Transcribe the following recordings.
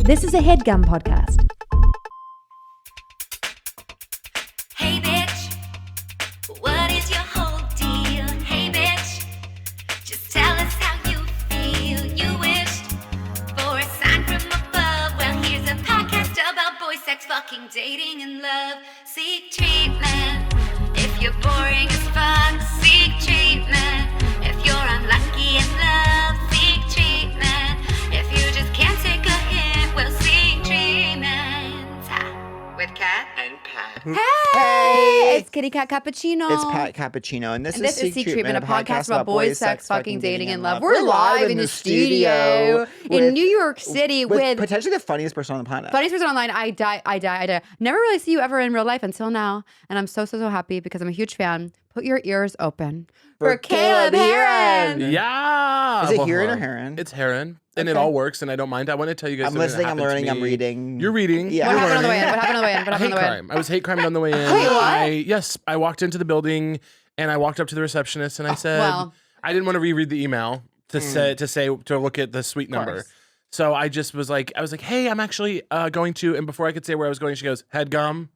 This is a Headgum podcast. Hey bitch, what is your whole deal? Hey bitch, just tell us how you feel. You wished for a sign from above. Well, here's a podcast about boy sex, fucking, dating, and love. Seek treatment if you're boring as fuck. Seek treatment if you're unlucky in love. Seek treatment if you just can't take a hint. Well, seek treatment with Kat and Pat. Hey! It's Kitty Cat Cappuccino. It's Pat Cappuccino, and this is Seek Treatment, a podcast about boys, sex, fucking, dating, and love. We're live in the studio in New York City with potentially the funniest person on the planet. funniest person online. I die. Never really see you ever in real life until now, and I'm so happy because I'm a huge fan. Put your ears open for Caleb Hearon. Yeah. Is it Hearon or Heron? It's Heron, and Okay. it all works, and I don't mind. I want to tell you guys I'm something listening, that I'm happened to learning, I'm me. reading. You're reading. Yeah. What You're happened on the way in? learning. What happened on the way in? What happened Hate on the way in? crime. I was hate crimed on the way in. Wait, what? Yes, I walked into the building, and I walked up to the receptionist, and I said, well. I didn't want to reread the email to look at the suite number. course. So I just was like, hey, I'm actually going to, and before I could say where I was going, she goes, Headgum.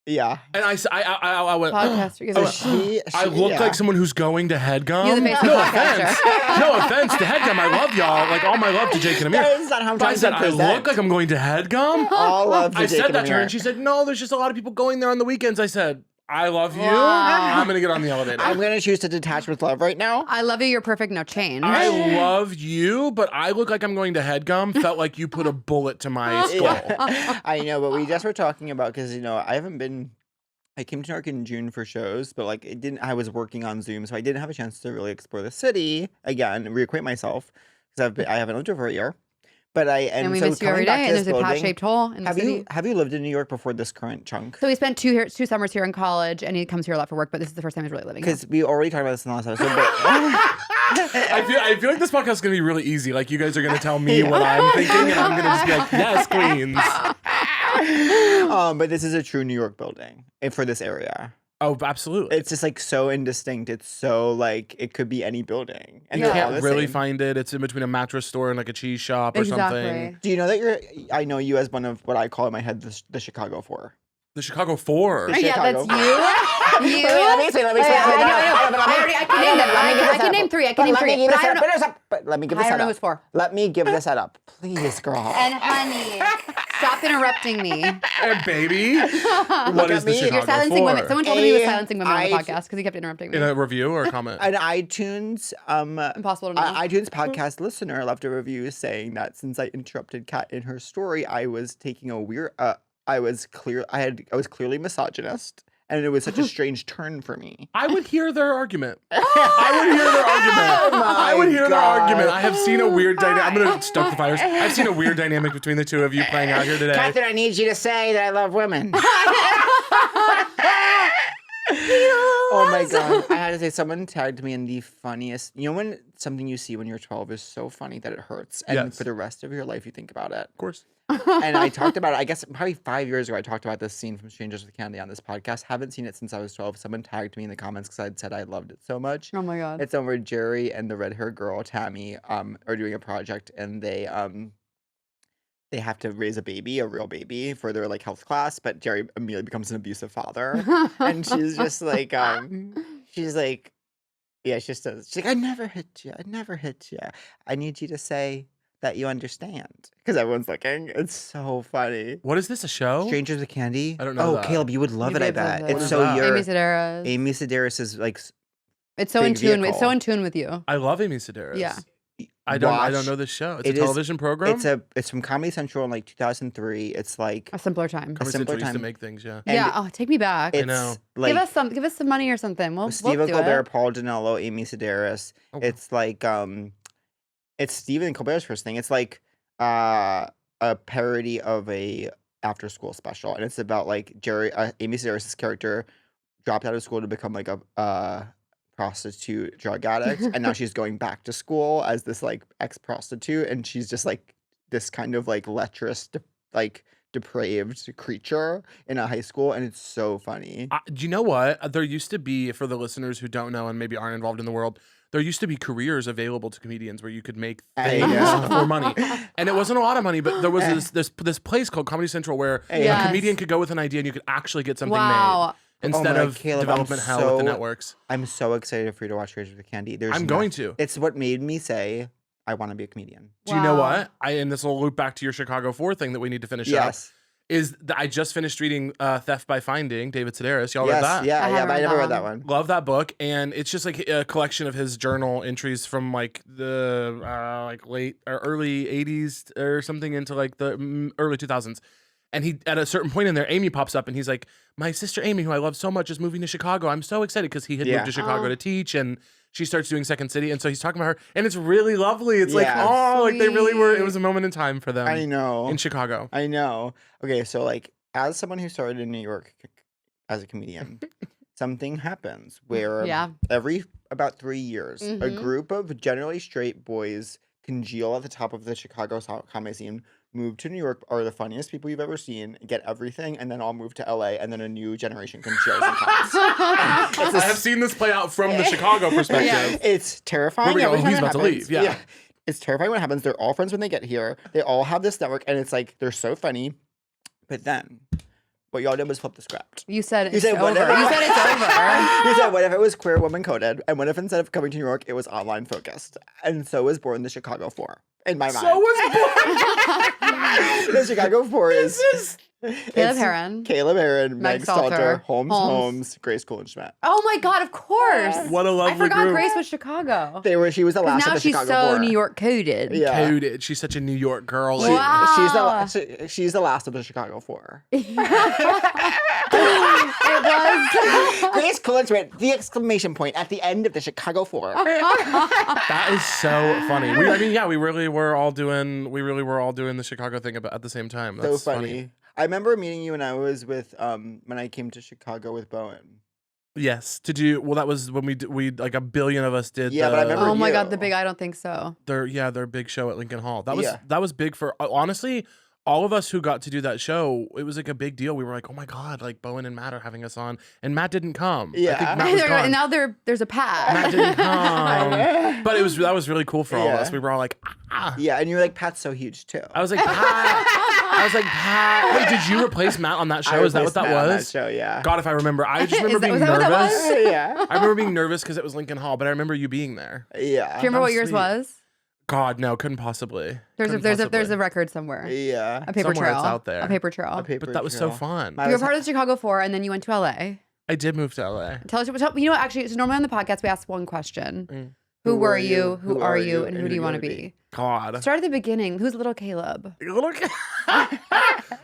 Yeah. And I went, Podcaster. I look like someone who's going to Headgum. You're the face of No the offense. podcaster. No offense to Headgum. I love y'all. Like all my love to Jake and Amir. That is not how I'm But I trying said, to I present. look like I'm going to Headgum. All of the I Jake said and that to her, Amir. and she said, no, there's just a lot of people going there on the weekends. I said, I love you. Wow. I'm going to get on the elevator. I'm going to choose to detach with love right now. I love you. You're perfect. No change. I love you, but I look like I'm going to Headgum. Felt like you put a bullet to my skull. Yeah. I know, but we just were talking about, because, I came to New York in June for shows, but I was working on Zoom, so I didn't have a chance to really explore the city again, reacquaint myself, because I haven't lived here for a year. and we miss you every day, and there's a patch-shaped hole in the city. Have you lived in New York before this current chunk? So we spent two summers here in college, and he comes here a lot for work, but this is the first time he's really living here. Because we already talked about this in the last episode, but I feel like this podcast is going to be really easy. Like, you guys are going to tell me what I'm thinking, and I'm going to just be like, yes, queens. but this is a true New York building for this area. Oh, absolutely. It's just so indistinct. It's so it could be any building, and You they're all can't the really same. find it. It's in between a mattress store and like a cheese shop or something. Do you know that I know you as one of what I call in my head the Chicago Four. The Chicago Four. The Yeah, Chicago that's you. You. Let me see. I can name them. I can name three. But I don't know. But let me give the I don't setup. know who's for. Let me give the setup, please, girl. And honey, stop interrupting me. And baby, what is the me. Chicago You're silencing Four? women. Someone told me he was silencing women on the I- podcast because he kept interrupting me. In a review or a comment? An iTunes Impossible to know. iTunes podcast listener left a review saying that since I interrupted Kat in her story, I was taking a weird. I was clearly misogynist, and it was such a strange turn for me. I would hear their argument. I would hear their argument. Oh I would hear their God. argument. I have seen a weird dynamic. I'm going to stoke the fires. I've seen a weird dynamic between the two of you playing out here today. Catherine, I need you to say that I love women. Oh my God. I had to say, someone tagged me in the funniest. You know when something you see when you're 12 is so funny that it hurts, and Yes. for the rest of your life you think about it. Of course. And I talked about it, I guess probably 5 years ago, I talked about this scene from Strangers with Candy on this podcast. Haven't seen it since I was 12. Someone tagged me in the comments because I'd said I loved it so much. Oh my God. It's where Jerry and the red-haired girl, Tammy, are doing a project, and they have to raise a real baby for their health class, but Jerry immediately becomes an abusive father. And she's just she's like, yeah, she just says, she's like, I never hit you. I need you to say that you understand. Because everyone's looking. It's so funny. What is this, a show? Strangers with Candy? I don't know that. Caleb, you would love it, I would love bet. it. It's What is so that? your Amy Sedaris. Amy Sedaris is It's so in big tune. It's vehicle. so in tune with you. I love Amy Sedaris. Yeah. I don't watch- know this show. It's it a is- television program? It's from Comedy Central in 2003. It's like A simpler time. Comedy simpler Central used to time. make things, yeah. And Yeah. Oh, take me back. it's know. like Give us some money or something. We'll Stephen do Colbert, it. Paul Dinello, Amy Sedaris. Oh. It's it's Stephen Colbert's first thing. It's a parody of a after school special, and it's about Jerry, Amy Sedaris' character dropped out of school to become a prostitute drug addict, and now she's going back to school as this ex-prostitute, and she's just this kind of lecherous depraved creature in a high school, and it's so funny. Do you know what? There used to be, for the listeners who don't know and maybe aren't involved in the world, there used to be careers available to comedians where you could make I things know. for money, and it wasn't a lot of money, but there was this place called Comedy Central where Yes. a comedian could go with an idea and you could actually get something Wow. made instead my of Caleb, development I'm hell with the so- networks. I'm so excited for you to watch Razors with Candy. I'm going to. It's what made me say I want to be a comedian. Do you know Wow. what? And this will loop back to your Chicago 4 thing that we need to finish up. Yes. I just finished reading Theft by Finding, David Sedaris. Y'all Yes. read that? Yeah. I Yeah. haven't But I read never that read that one. one. Love that book, and it's just like a collection of his journal entries from like the like late or early 80s or something into like the early 2000s. And he, at a certain point in there, Amy pops up and he's like, my sister Amy, who I love so much, is moving to Chicago. I'm so excited because he had Yeah. moved to Chicago Oh. to teach, and she starts doing Second City. And so he's talking about her, and it's really lovely. It's Yeah. like, oh, like they really were, it Sweet. was a moment in time for them I know. in Chicago. I know. Okay, so like as someone who started in New York as a comedian, something happens where Yeah. every about 3 years, a Mhm. group of generally straight boys congeal at the top of the Chicago comedy scene, move to New York, are the funniest people you've ever seen, get everything, and then all move to LA, and then a new generation congeals and comes. I have seen this play out from the Chicago perspective. Yeah. It's terrifying. Here we go. every time He's it about to happens. leave, yeah. It's terrifying when it happens. They're all friends when they get here. They all have this network, and it's like they're so funny. But then, what y'all did was flip the script. You said You it's said over. whatever. You said it's over. You said what if it was queer woman coded, and what if instead of coming to New York, it was online focused, and so was born the Chicago 4 in my mind. So was The Chicago 4 is Caleb Hearon. Caleb Hearon, Meg Meg Stalter, Stalter, Holmes Holmes. Holmes, Grace Coolidge-Schmidt. Oh my God, of course. What a lovely I forgot group. Grace was Chicago. She was the 'Cause last now of the she's Chicago so 4. New York coded. Yeah. Coded. She's such a New York girl. She- Wow. she's the last of the Chicago 4. It was. Grace Coolidge-Schmidt, the exclamation point at the end of the Chicago 4. That is so funny. We really were all doing the Chicago thing at the same time. That's So funny. I remember meeting you when I was with when I came to Chicago with Bowen. Yes, that was when we like a billion of us did. Yeah, but I remember Oh my God, you. the big. I don't think so. their big show at Lincoln Hall. Yeah. That was big for honestly all of us who got to do that show. It was like a big deal. We were like, oh my God, like Bowen and Matt are having us on, and Matt didn't come. I Yeah. think Matt was gone. And now there's a path. Matt didn't come. know. But that was really cool for all of Yeah. us. We were all like, ah. Yeah, and you were like, Pat's so huge too. I was like, Pat. Wait, did you replace Matt on that show? Is that what that replaced Matt on was? that show, yeah. God, if I remember. I just remember being was that what that nervous. was? Yeah. I remember being nervous because it was Lincoln Hall, but I remember you being there. Yeah. Do you remember Oh, what yours sweet. was? God, no, couldn't possibly. There's Couldn't a possibly. record somewhere. Yeah. A paper Somewhere trail. it's out there. A paper trail. A paper But that was so trail. fun. My- You were part of the Chicago 4, and then you went to LA. I did move to LA. Tell us. You know what? Actually, so normally on the podcast we ask one question: Mm. Who were you? Who are you? And who do you want to be? God. Start at the beginning. Who's little Caleb? Look.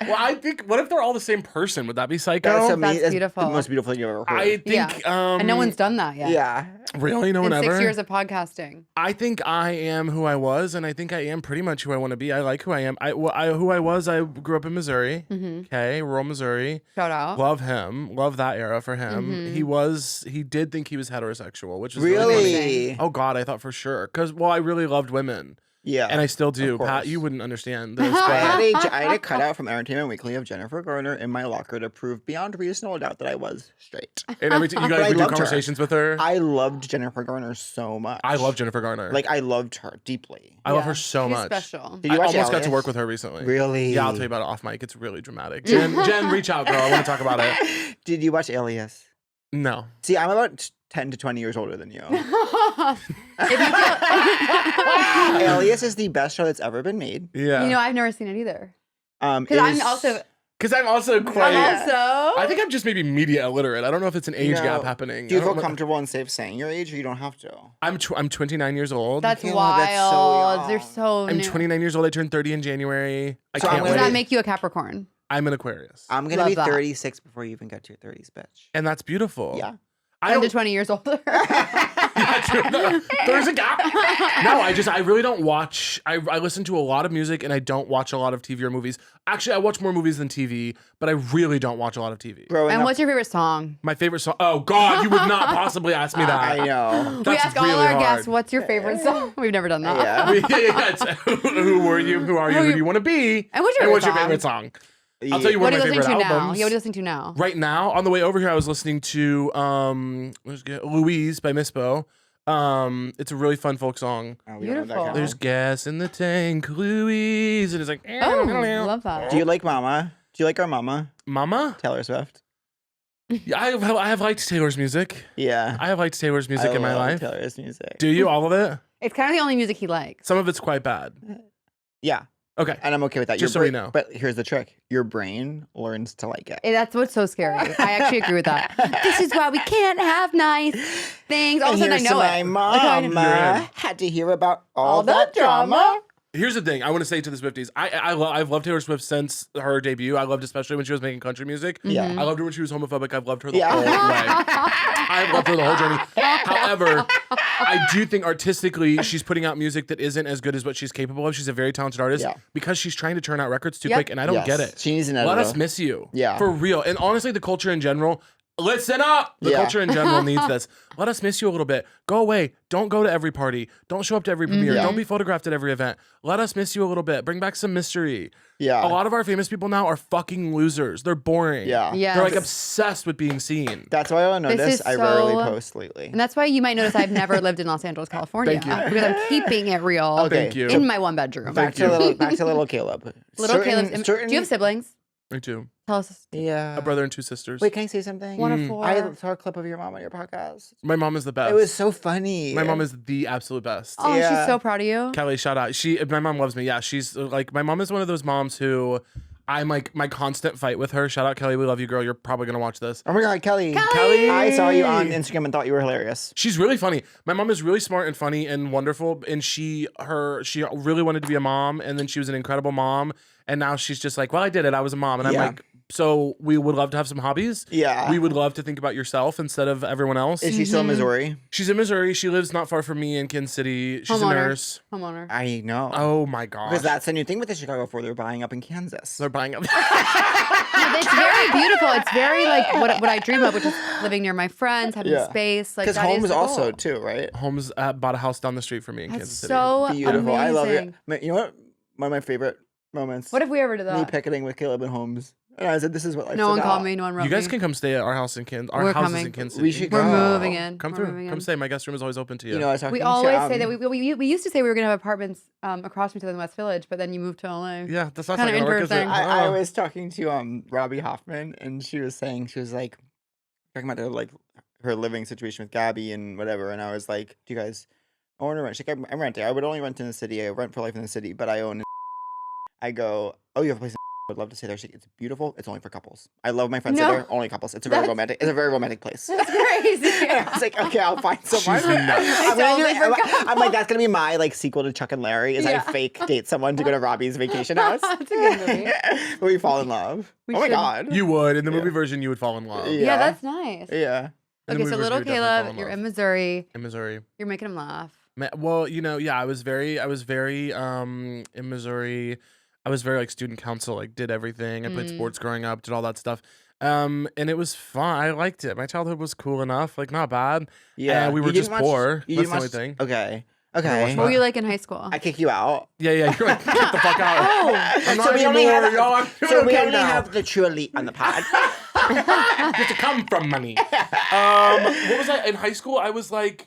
Well, I think, what if they're all the same person? Would that be psycho? That's beautiful. The most beautiful thing you've ever heard. I think, Yeah. And no one's done that yet. Yeah. really, no In one 6 ever. years of podcasting. I think I am who I was, and I think I am pretty much who I want to be. I like who I am. Who I was. I grew up in Missouri. Okay, rural Missouri. Shout out. Love him. Love that era for him. Mhm. He did think he was heterosexual, which is really funny. Really? Oh God, I thought for sure. Because I really loved women, Yeah. and I still do. Of Pat, course. you wouldn't understand this. I But had a cutout from Entertainment Weekly of Jennifer Garner in my locker to prove beyond reasonable doubt that I was straight. and every time you But guys I would do loved her. conversations with her. I loved Jennifer Garner so much. I love Jennifer Garner. Like, I loved her deeply. I love Yeah. her so She's much. special. Did you I watch almost got to Alias? work with her recently. Really? Yeah, I'll tell you about it off mic. It's really dramatic. Jen, reach out, girl. I want to talk about it. Did you watch Alias? No. See, I'm about 10 to 20 years older than you. If you feel, Alias is the best show that's ever been made. Yeah. you know, I've never seen it either. It Because I'm is- also. Because I'm also quite. I I think I'm just maybe media illiterate. I don't know if it's an age No. gap happening. Do you I feel don't know- comfortable and safe saying your age, or you don't have to? I'm 29 years old. That's Caleb, wild. that's so young. They're so I'm new. 29 years old. I turned 30 in January. I So can't I'm Does wait. that make you a Capricorn? I'm an Aquarius. I'm gonna Love be that. 36 before you even get to your 30s, bitch. And that's beautiful. Yeah. I 10 to don't. 20 years older. Yeah, true. There's a gap. No, I really don't watch. I listen to a lot of music and I don't watch a lot of TV or movies. Actually, I watch more movies than TV, but I really don't watch a lot of TV. Growing And up, what's your favorite song? My favorite song. Oh God, you would not possibly ask me that. I know. We That's ask all really our hard. guests, what's your favorite song? We've never done that. Yeah. Yeah, it's, who were you? Who are you? Who do you want to be? And what's your favorite favorite song? I'll tell you What one are of you my listening favorite to now? albums. Yeah, what are you listening to now? Right now, on the way over here, I was listening to Louise by Mispo. It's a really fun folk song. Oh, we don't know that Beautiful. kind. There's gas in the tank, Louise, and it's like, Oh, love that. Do you like Mama? Do you like our Mama, Mama? Taylor Swift? Yeah, I have liked Taylor's music. Yeah. I have liked Taylor's music I in my love life. Taylor's music. Do you? All of it? It's kind of the only music he likes. Some of it's quite bad. Yeah, Okay. and I'm okay with that. Just Your so we brain- know. But here's the trick: your brain learns to like it. That's what's so scary. I actually agree with that. This is why we can't have nice things. All of a sudden, I Here's know to it. my Like, I know- You're mama in. had to hear about all that that drama. Here's the thing I want to say to the Swifties. I've loved Taylor Swift since her debut. I loved especially when she was making country music. Yeah. Mm-hmm. I loved her when she was homophobic. I've loved her the Yeah. whole way. I loved her the whole journey. However, I do think artistically she's putting out music that isn't as good as what she's capable of. She's a very talented artist Yeah. because she's trying to turn out records too Yep. quick, and I don't Yes. get it. She needs an Let editor. us miss you. Yeah. For real. And honestly, the culture in general, listen up. The Yeah. culture in general needs this. Let us miss you a little bit. Go away. Don't go to every party. Don't show up to every premiere. Yeah. Don't be photographed at every event. Let us miss you a little bit. Bring back some mystery. Yeah. A lot of our famous people now are fucking losers. They're boring. Yeah. Yes. They're like obsessed with being seen. That's why I This notice is I rarely so- post lately. And that's why you might notice I've never lived in Los Angeles, California. Thank you. Because I'm keeping it real Okay. Thank you. in my one bedroom. Back you. to little Caleb. Little Certain- Caleb's. certain- Do you have siblings? Me too. Tell us. Yeah. A brother and two sisters. Wait, can I say something? One of four. I saw a clip of your mom on your podcast. My mom is the best. It was so funny. My mom is the absolute best. Oh, Yeah. she's so proud of you. Kelly, shout out. My mom loves me. Yeah, she's like, my mom is one of those moms who I'm like my constant fight with her. Shout out, Kelly. We love you, girl. You're probably gonna watch this. Oh my God, Kelly. Kelly! I saw you on Instagram and thought you were hilarious. She's really funny. My mom is really smart and funny and wonderful. And she really wanted to be a mom, and then she was an incredible mom. And now she's just like, well, I did it. I was a mom. And I'm Yeah. like, so we would love to have some hobbies. Yeah. We would love to think about yourself instead of everyone else. Is she still in Missouri? She's in Missouri. She lives not far from me in Kansas City. She's a Homeowner. nurse. Homeowner. I know. Oh my gosh. Because that's the new thing with the Chicago 4. They're buying up in Kansas. They're buying up. It's very beautiful. It's very like what I dream of, which is living near my friends, having Yeah. space. Like Because that is Holmes the also, goal. too, right? Holmes bought a house down the street from me in That's Kansas City. so Beautiful. amazing. I love it. You know what? One of my favorite moments. What if we ever did me that? picketing with Caleb and Holmes. And I said, this is what life's No one about. called me. No one wrote You guys me. can come stay at our house in Kansas. Our We're house is coming. in Kansas City. We should We're go. moving in. Come We're through. moving Come in. stay. My guest room is always open to you. You know, I was talking We to always say that we used to say we were gonna have apartments across from each other in West Village, but then you moved to LA. Yeah, that's not Kinda gonna work, is it? interesting. I Oh. was talking to Robbie Hoffman, and she was like talking about her living situation with Gabby and whatever, and I was like, do you guys own or rent? She's like, I'm renting. I would only rent in the city. I rent for life in the city, but I own. I go, oh, you have a place. I would love to stay there. She's like, it's beautiful. It's only for couples. I love my friends No. there. Only couples. It's a very That's- romantic. It's a very romantic place. That's crazy. And I was like, okay, I'll find someone. She's nuts. I'm, gonna do It's it. only for I'm like, that's gonna be my sequel to Chuck and Larry. Is Yeah. I fake date someone to go to Robbie's vacation house. That's a good movie. Where we fall in love. We Oh my should- God. You would. In the Yeah. movie version, you would fall in love. Yeah. Yeah, that's nice. Yeah. In the Okay, movie so version, little you would definitely fall Caleb, you're love. in Missouri. In Missouri. You're making him laugh. Well, yeah, I was very in Missouri. I was very like student council, like did everything. I played sports growing up, did all that stuff. And it was fun. I liked it. My childhood was cool enough, like not bad. Yeah. we You were didn't just watch- poor. you That's didn't the only watch- thing. Okay. watch Okay. What were you like in high school? I kick you out. Yeah. You're like, get the fuck out. I'm not So we only anymore. have Yo, I'm doing so we okay only now. have the true elite on the pod. Get to come from money. What was I in high school? I was in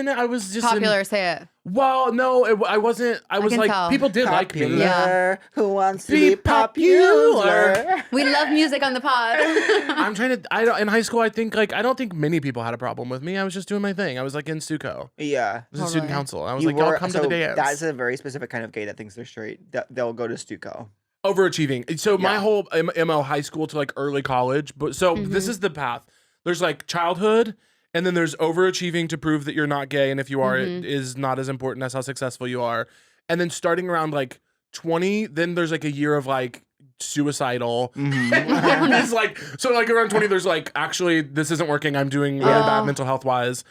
it. I was just Popular, say it. Well, no, I wasn't. I was can like, tell. people did like me. Yeah. Who wants to Be be popular? We love music on the pod. I'm trying to. I don't. In high school, I don't think many people had a problem with me. I was just doing my thing. I was like in Stuco. I Yeah. was in student Totally. council. I was You like, y'all were- come to so the dance. That's a very specific kind of gay that thinks they're straight. They'll go to Stuco. Overachieving. So my Yeah. whole MO high school to like early college. But so this is the path. There's like childhood, and then there's overachieving to prove that you're not gay, and if you are, it is not as important as how successful you are. And then starting around like 20, then there's like a year of like suicidal. It's like so like around 20, there's like actually this isn't working. I'm doing really bad mental health wise.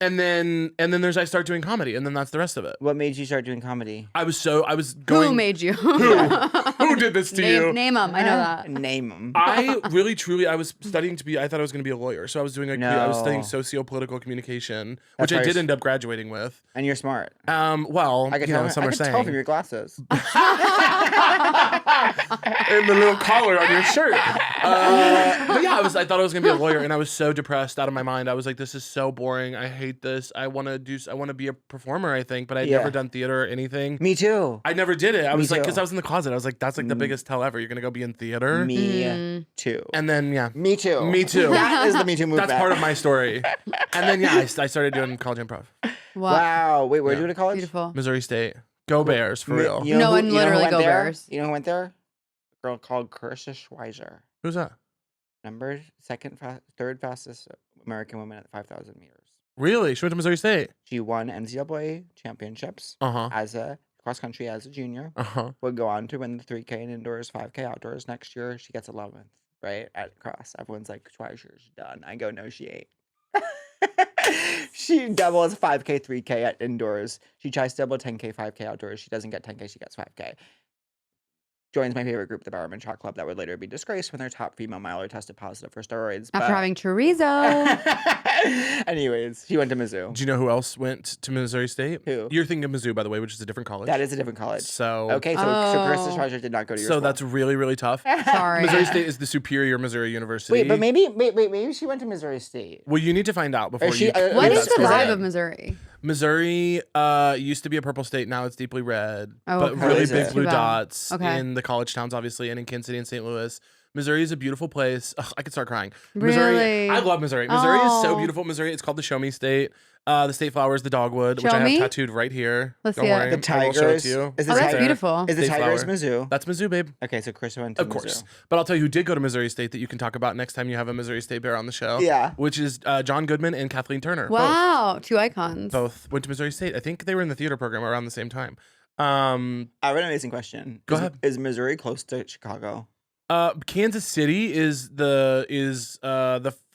And then there's I start doing comedy, and then that's the rest of it. What made you start doing comedy? I was going. Who made you? Who did this to you? Name them. I know that. Name them. I really, truly, I was studying to be. I thought I was going to be a lawyer, so I was doing like I was studying No. socio-political communication, That's which I why did you're end up graduating with. And you're smart. Well, I could you tell. know, some I are could saying tell from your glasses. and the little collar on your shirt. But yeah, I thought I was going to be a lawyer, and I was so depressed out of my mind. I was like, this is so boring. I hate hate this. I want to be a performer, I think, but I'd Yeah. never done theater or anything. Me too. I never did it. I Me was like, too. because I was in the closet. I was like, that's like the biggest tell ever. You're going to go be in theater? Me too. And then, yeah. Me too. Me too. That is the Me Too movement. That's part of my story. And then, yeah, I started doing college improv. Wow. Wait, where Yeah. did you go to college? Beautiful. Missouri State. Go Bears, for real. You know No who- one you know who literally went go there? Bears. You know who went there? A girl called Carissa Schweizer. Who's that? Third fastest American woman at 5,000 meters. Really? She went to Missouri State? She won NCAA championships Uh-huh. as a cross country as a junior. Uh-huh. Would go on to win the 3K in indoors, 5K outdoors. Next year, she gets 11th, right? At cross. Everyone's like, Schweizer's done. I go, no, she ain't. She doubles 5K, 3K at indoors. She tries to double 10K, 5K outdoors. She doesn't get 10K, she gets 5K. Joins my favorite group, the Bowerman Shot Club, that would later be disgraced when their top female miler tested positive for steroids. After having chorizo. Anyways, she went to Mizzou. Do you know who else went to Missouri State? Who? You're thinking of Mizzou, by the way, which is a different college. That is a different college. So, Okay, so Carissa Oh. Schweizer did not go to your so school. that's really, really tough. Sorry. Missouri State is the superior Missouri University. Wait, but maybe she went to Missouri State. Well, you need to find out before she- you. What What Maybe is the that's vibe it. of Missouri? Missouri used to be a purple state. Now it's deeply red, Oh, but okay. really Is big it? blue Too bad. dots Okay. in the college towns, obviously, and in Kansas City and St. Louis. Missouri is a beautiful place. Ugh, I could start crying. Missouri, Really? I love Missouri. Missouri is so Oh. beautiful. Missouri, it's called the Show Me State. The state flower is the dogwood, which Show I have me? tattooed right here. Let's Don't see it. worry, The I will show it Tigers. to you. Is the Oh, that's Tiger- beautiful. Is the State Tigers flower. Mizzou? That's Mizzou, babe. Okay, so Chris went to Of course. Mizzou. But I'll tell you who did go to Missouri State that you can talk about next time you have a Missouri State Bear on the show. Yeah. Which is John Goodman and Kathleen Turner. Wow. Two icons. Both went to Missouri State. I think they were in the theater program around the same time. I have an amazing question. Go Is- ahead. Is Missouri close to Chicago? Kansas City is the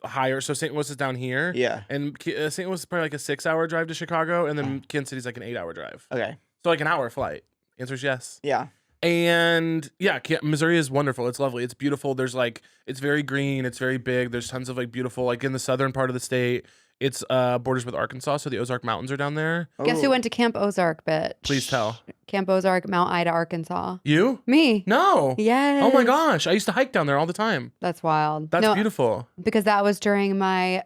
higher. So St. Louis is down here. Yeah. And St. Louis is probably like a 6-hour drive to Chicago, and then Kansas City's like an 8-hour drive. Okay. So like an hour flight. Answer's yes. Yeah. And yeah, Missouri is wonderful. It's lovely. It's beautiful. There's like, it's very green. It's very big. There's tons of like beautiful, like in the southern part of the state, it's borders with Arkansas. So the Ozark Mountains are down there. Guess Ooh. who went to Camp Ozark, bitch? Please tell. Camp Ozark, Mount Ida, Arkansas. You? Me. No. Yes. Oh my gosh. I used to hike down there all the time. That's wild. That's No, beautiful. because that was during my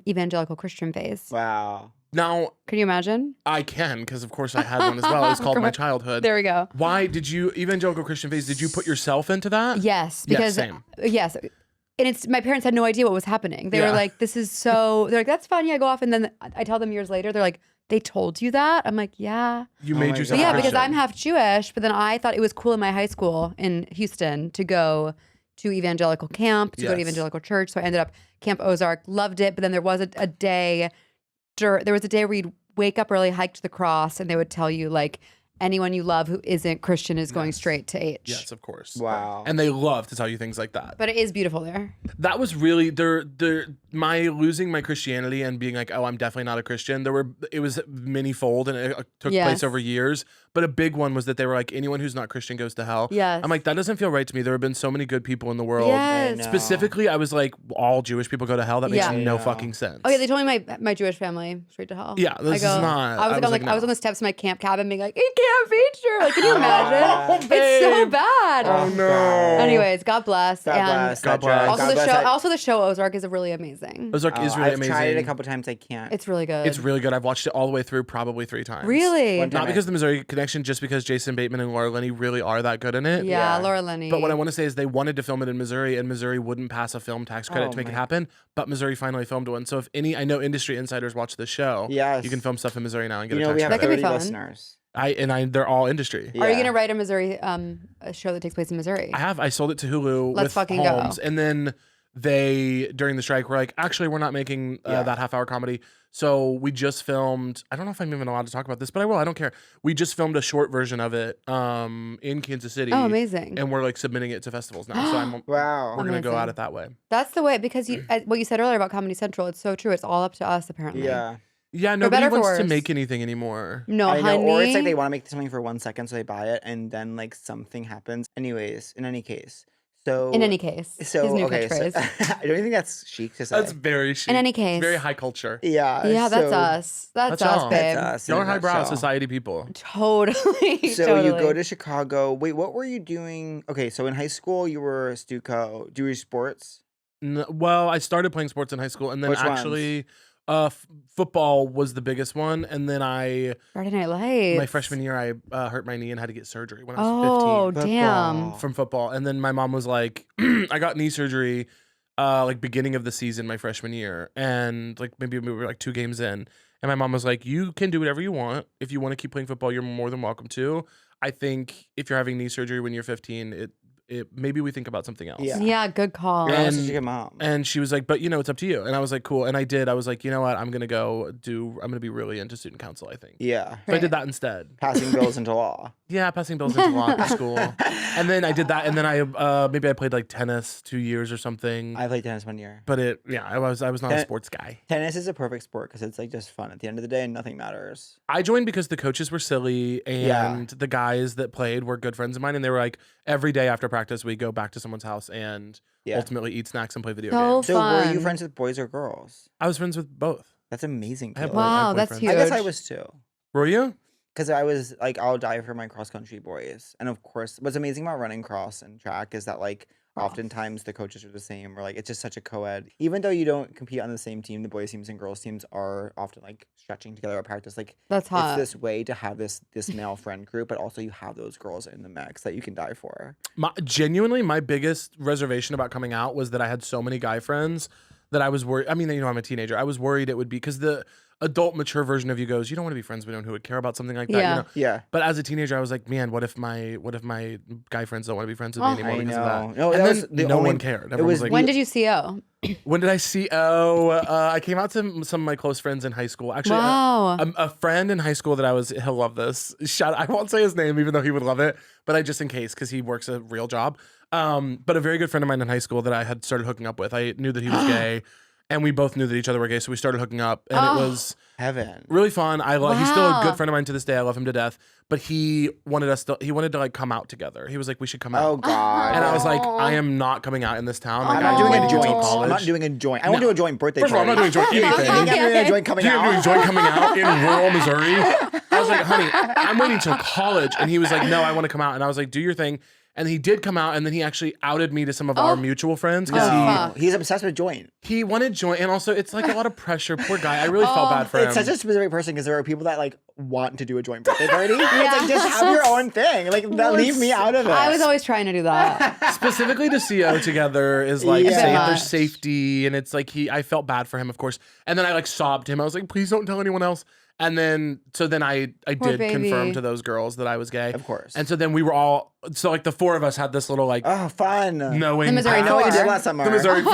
evangelical Christian phase. Wow. Now, Can you imagine? I can, because of course I had one as well. It's called My God. Childhood. There we go. Why did you, evangelical Christian phase, did you put yourself into that? Yes, Yeah, because same. yes, and it's my parents had no idea what was happening. They Yeah. were like, "This is so." They're like, "That's fun, yeah, go off." And then I tell them years later, they're like, "They told you that?" I'm like, "Yeah." You Oh made my yourself But yeah, God. because I'm Christian. half Jewish, but then I thought it was cool in my high school in Houston to go to evangelical camp, to go to Yes. evangelical church. So I ended up Camp Ozark, loved it. But then there was a day, there was a day where you'd wake up early, hike to the cross, and they would tell you like anyone you love who isn't Christian is going Yes. straight to H. Yes, of course. Wow. And they love to tell you things like that. But it is beautiful there. That was really my losing my Christianity and being like, oh, I'm definitely not a Christian. It was many-fold and it took Yes. place over years. But a big one was that they were like, anyone who's not Christian goes to hell. Yes. I'm like, that doesn't feel right to me. There have been so many good people in the world. Yes. know. Specifically, I was like, all Jewish people go to hell. That makes Yeah. no Yeah. fucking sense. Oh yeah, they told me my Jewish family straight to hell. Yeah, this is not- I was I was like, I was no. on the steps of my camp cabin, being like, "It can't be true." Like, can you imagine? Oh, It's so babe. bad. Oh, no. Anyways, God bless. God and bless. God that bless. drug. Also God the bless show. that- Also the show Ozark is really amazing. Ozark is Oh, really I've amazing. tried it a couple times. I can't. It's really good. It's really good. I've watched it all the way through probably 3 times. really. One time Not because of the Missouri connection, just because Jason Bateman and Laura Linney really are that good in it. Yeah, Yeah. Laura Linney. But what I want to say is they wanted to film it in Missouri, and Missouri wouldn't pass a film tax credit Oh to make it my- happen. But Missouri finally filmed one. So if I know industry insiders watch this show, Yes. you can film stuff in Missouri now and get You a know, tax we have That could credit. be 30 fun. listeners. They're all industry. Yeah. Are you gonna write a Missouri a show that takes place in Missouri? I sold it to Hulu Let's with fucking go. Holmes, and then they during the strike were like, actually, we're not making Yeah. that half-hour comedy. So we just filmed. I don't know if I'm even allowed to talk about this, but I will. I don't care. We just filmed a short version of it in Kansas City. Oh, amazing. And we're like submitting it to festivals now. So Wow. we're gonna go Amazing. at it that way. That's the way, because what you said earlier about Comedy Central, it's so true. It's all up to us, apparently. Yeah. Yeah, better nobody or for wants to worse. make anything anymore. No, I know. honey. Or it's like they want to make something for 1 second, so they buy it, and then like something happens. Anyways, in any case. So In any case, So his new okay, so, catchphrase. I don't even think that's chic to say. That's very chic. In any case. Very high culture. yeah. Yeah, that's so us. That's That's us, y'all. babe. That's us. in Y'all a are highbrow nutshell. society people. Totally. So totally. you go to Chicago. Wait, what were you doing? Okay, so in high school you were a Stuco. Do you sports? Well, I started playing sports in high school, and then Which ones? actually, Football was the biggest one, and then Friday Night Lights. my freshman year, I hurt my knee and had to get surgery when I was Oh, 15 damn. from football. And then my mom was like, I got knee surgery, like beginning of the season, my freshman year, and like maybe we were like 2 games in, and my mom was like, you can do whatever you want. If you want to keep playing football, you're more than welcome to. I think if you're having knee surgery when you're 15, it maybe we think about something else. Yeah. Good call. You're such a good mom. And she was like, but it's up to you. And I was like, cool. And I did. I was like, you know what? I'm going to be really into student council, I think. Yeah. So I did that instead. Passing bills into law. Yeah, passing bills into law at school. And then I did that. And then I played like tennis 2 years or something. I played tennis 1 year. But I was not a sports guy. Tennis is a perfect sport because it's like just fun at the end of the day and nothing matters. I joined because the coaches were silly and the guys that played were good friends of mine. And they were like, every day after practice, we go back to someone's house and ultimately eat snacks and play video games. So were you friends with boys or girls? I was friends with both. That's amazing. Wow, that's huge. I guess I was too. Were you? Because I was like, I'll die for my cross country boys. And of course, what's amazing about running cross and track is that like oftentimes the coaches are the same, or like it's just such a co-ed. Even though you don't compete on the same team, the boys teams and girls teams are often like stretching together at practice. Like that's hot. It's this way to have this male friend group, but also you have those girls in the mix that you can die for. Genuinely, my biggest reservation about coming out was that I had so many guy friends that I was worried. I mean, I'm a teenager. I was worried it would be because the adult mature version of you goes, you don't want to be friends with anyone who would care about something like that. Yeah. But as a teenager, I was like, man, what if my guy friends don't want to be friends with me anymore because of that? No, and that then no one cared. Everyone was like, when did you CO? When did I CO? I came out to some of my close friends in high school. Actually, a friend in high school that he'll love this. I won't say his name, even though he would love it, but just in case, because he works a real job. But a very good friend of mine in high school that I had started hooking up with. I knew that he was gay. And we both knew that each other were gay, so we started hooking up, and it was heaven. Really fun. He's still a good friend of mine to this day. I love him to death. But he wanted to like come out together. He was like, we should come out. Oh God! And I was like, I am not coming out in this town. Like, I'm not doing a joint. College. I'm not doing a joint. I won't do a joint birthday. First of all, I'm not doing a joint anything. I'm doing a joint coming out. I'm doing a joint coming out in rural Missouri. I was like, honey, I'm waiting till college, and he was like, no, I want to come out, and I was like, do your thing. And he did come out, and then he actually outed me to some of our mutual friends. He's obsessed with joint. He wanted joint, and also it's like a lot of pressure. Poor guy. I really felt bad for him. It's such a specific person because there are people that like want to do a joint birthday party. It's like, just have your own thing. Like, leave me out of it. I was always trying to do that. Specifically to CO together is like there's safety, and it's like I felt bad for him, of course. And then I like sobbed him. I was like, please don't tell anyone else. And then, I did confirm to those girls that I was gay. Of course. And so then we were all, like the 4 of us had this little like, oh, fun. Knowing. The Missouri I know what you did 4. last summer. The Missouri 4?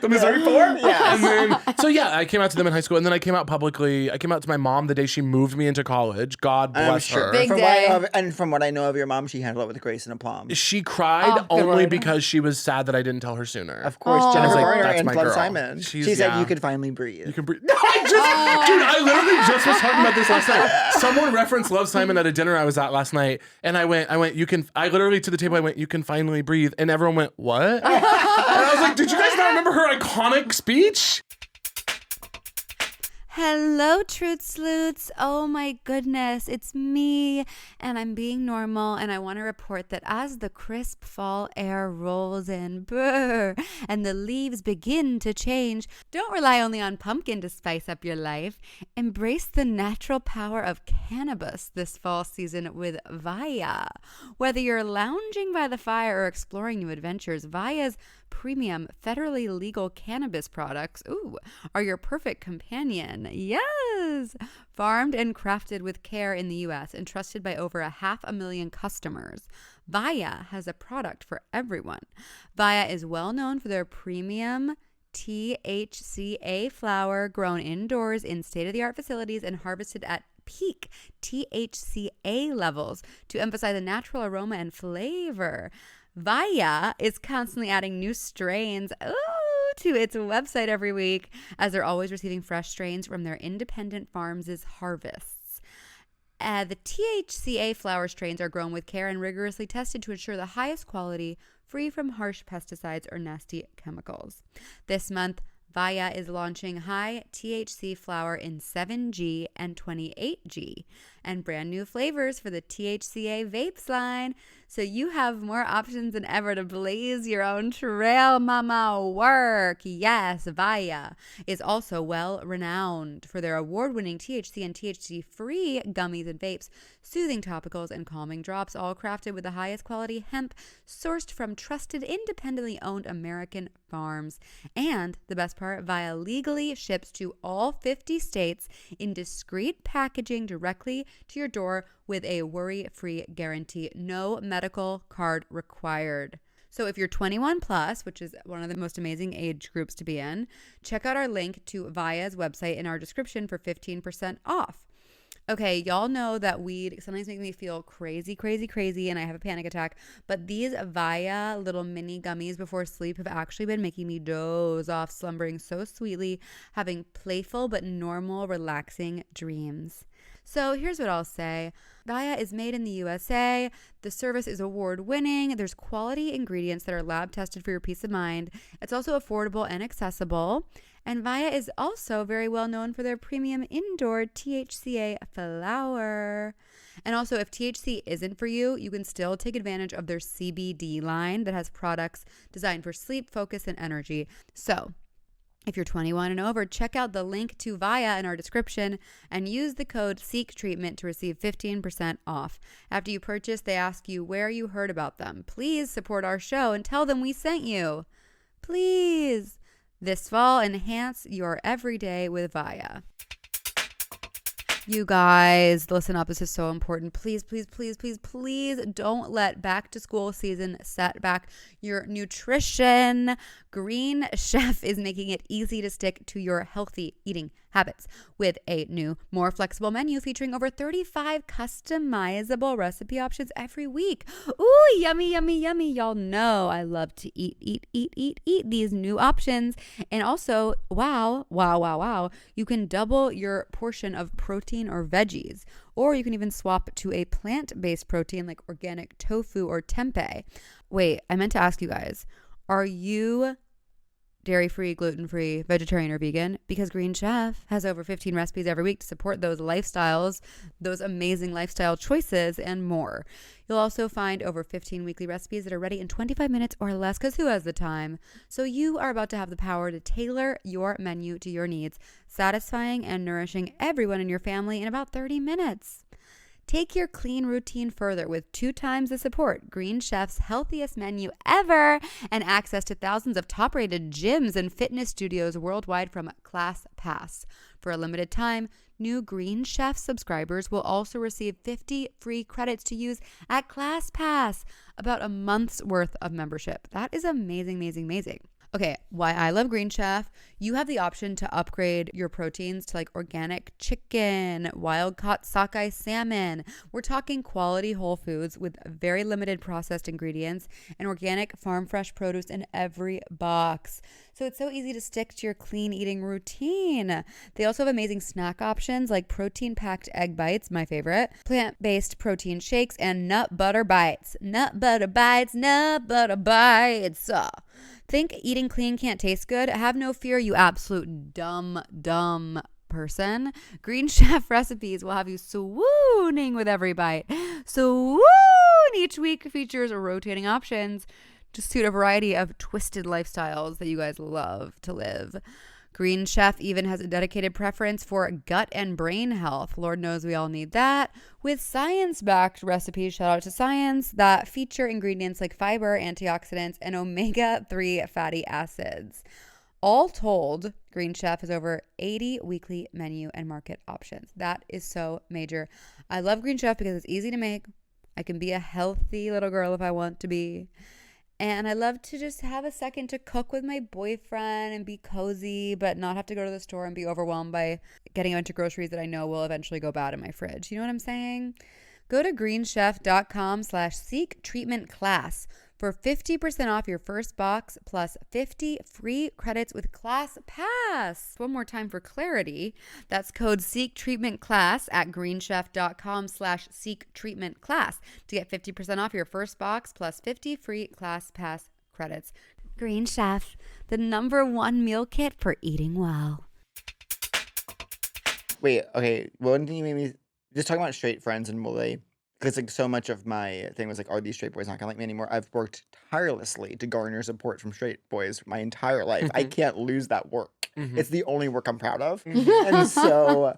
The Missouri 4? Yeah. And then, I came out to them in high school, and then I came out publicly. I came out to my mom the day she moved me into college. God bless her. Big from day. From what I know of your mom, she handled it with grace and aplomb. She cried only because she was sad that I didn't tell her sooner. Of course, Jennifer like, Garner that's and my Love girl. Simon. She said you could finally breathe. You can breathe. I literally just was talking about this last night. Someone referenced Love Simon at a dinner I was at last night, and I went, I literally to the table, I went, you can finally breathe, and everyone went, what? And I was like, did you guys not remember her iconic speech? Hello, Truth Sleuths. Oh my goodness, it's me, and I'm being normal, and I want to report that as the crisp fall air rolls in, and the leaves begin to change, don't rely only on pumpkin to spice up your life. Embrace the natural power of cannabis this fall season with Vaya. Whether you're lounging by the fire or exploring new adventures, Vaya's premium federally legal cannabis products are your perfect companion. Yes! Farmed and crafted with care in the U.S. and trusted by over 500,000 customers, Vaya has a product for everyone. Vaya is well known for their premium THCA flower grown indoors in state-of-the-art facilities and harvested at peak THCA levels to emphasize a natural aroma and flavor. Vaya is constantly adding new strains to its website every week, as they're always receiving fresh strains from their independent farms' harvests. The THCA flower strains are grown with care and rigorously tested to ensure the highest quality, free from harsh pesticides or nasty chemicals. This month, Vaya is launching high THC flower in 7G and 28G, and brand new flavors for the THCA vapes line. So you have more options than ever to blaze your own trail, mama. Work. Yes, Vaya is also well renowned for their award-winning THC and THC-free gummies and vapes, soothing topicals, and calming drops, all crafted with the highest quality hemp sourced from trusted, independently owned American farms. And the best part, Via legally ships to all 50 states in discreet packaging directly to your door with a worry-free guarantee. No medical card required. So if you're 21 plus, which is one of the most amazing age groups to be in, check out our link to Via's website in our description for 15% off. Okay, y'all know that weed sometimes makes me feel crazy, and I have a panic attack. But these Via little mini gummies before sleep have actually been making me doze off, slumbering so sweetly, having playful but normal, relaxing dreams. So here's what I'll say. Via is made in the USA. The service is award-winning. There's quality ingredients that are lab tested for your peace of mind. It's also affordable and accessible. And Via is also very well known for their premium indoor THCA flower. And also, if THC isn't for you, you can still take advantage of their CBD line that has products designed for sleep, focus, and energy. So if you're 21 and over, check out the link to Via in our description and use the code SEEKTreatment to receive 15% off. After you purchase, they ask you where you heard about them. Please support our show and tell them we sent you. Please. This fall, enhance your everyday with Via. You guys, listen up. This is so important. Please don't let back to school season set back your nutrition. Green Chef is making it easy to stick to your healthy eating habits with a new, more flexible menu featuring over 35 customizable recipe options every week. Ooh, yummy. Y'all know I love to eat these new options. And also, wow, you can double your portion of protein or veggies, or you can even swap to a plant-based protein like organic tofu or tempeh. Wait, I meant to ask you guys, are you dairy-free, gluten-free, vegetarian, or vegan? Because Green Chef has over 15 recipes every week to support those lifestyles, those amazing lifestyle choices, and more. You'll also find over 15 weekly recipes that are ready in 25 minutes or less, because who has the time? So you are about to have the power to tailor your menu to your needs, satisfying and nourishing everyone in your family in about 30 minutes. Take your clean routine further with 2 times the support, Green Chef's healthiest menu ever, and access to thousands of top-rated gyms and fitness studios worldwide from ClassPass. For a limited time, new Green Chef subscribers will also receive 50 free credits to use at ClassPass, about a month's worth of membership. That is amazing. Okay, why I love Green Chef. You have the option to upgrade your proteins to like organic chicken, wild-caught sockeye salmon. We're talking quality whole foods with very limited processed ingredients and organic farm-fresh produce in every box. So it's so easy to stick to your clean eating routine. They also have amazing snack options like protein-packed egg bites, my favorite, plant-based protein shakes, and nut butter bites. Nut butter bites. Think eating clean can't taste good? Have no fear, you absolute dumb person. Green Chef recipes will have you swooning with every bite. Swoon! Each week features rotating options to suit a variety of twisted lifestyles that you guys love to live. Green Chef even has a dedicated preference for gut and brain health. Lord knows we all need that. With science-backed recipes, shout out to science, that feature ingredients like fiber, antioxidants, and omega-3 fatty acids. All told, Green Chef has over 80 weekly menu and market options. That is so major. I love Green Chef because it's easy to make. I can be a healthy little girl if I want to be. And I love to just have a second to cook with my boyfriend and be cozy, but not have to go to the store and be overwhelmed by getting a bunch of groceries that I know will eventually go bad in my fridge. You know what I'm saying? Go to greenchef.com/seektreatmentclass for 50% off your first box plus 50 free credits with ClassPass. One more time for clarity. That's code SeekTreatmentClass at greenchef.com/seektreatmentclass to get 50% off your first box plus 50 free ClassPass credits. Green Chef, the #1 meal kit for eating well. Wait, okay. One thing you made me just talking about straight friends and will they, because like so much of my thing was like, are these straight boys not gonna like me anymore? I've worked tirelessly to garner support from straight boys my entire life. I can't lose that work. It's the only work I'm proud of. And so,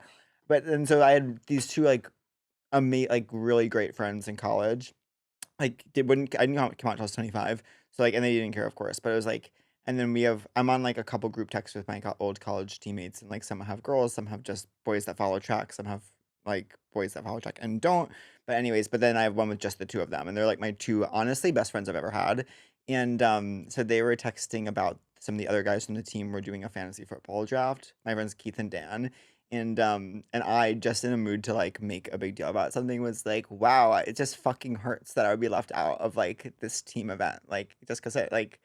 so I had these two like like really great friends in college. Like I didn't come out until I was 25. So like, and they didn't care, of course, but it was like, and then I'm on like a couple group texts with my old college teammates, and like some have girls, some have just boys that follow track, some have like boys that follow track and don't. But anyways, but then I have one with just the two of them, and they're like my two honestly best friends I've ever had. And so they were texting about some of the other guys from the team were doing a fantasy football draft. My friends Keith and Dan. And I, just in a mood to like make a big deal about something, was like, wow, it just fucking hurts that I would be left out of like this team event, like just because I like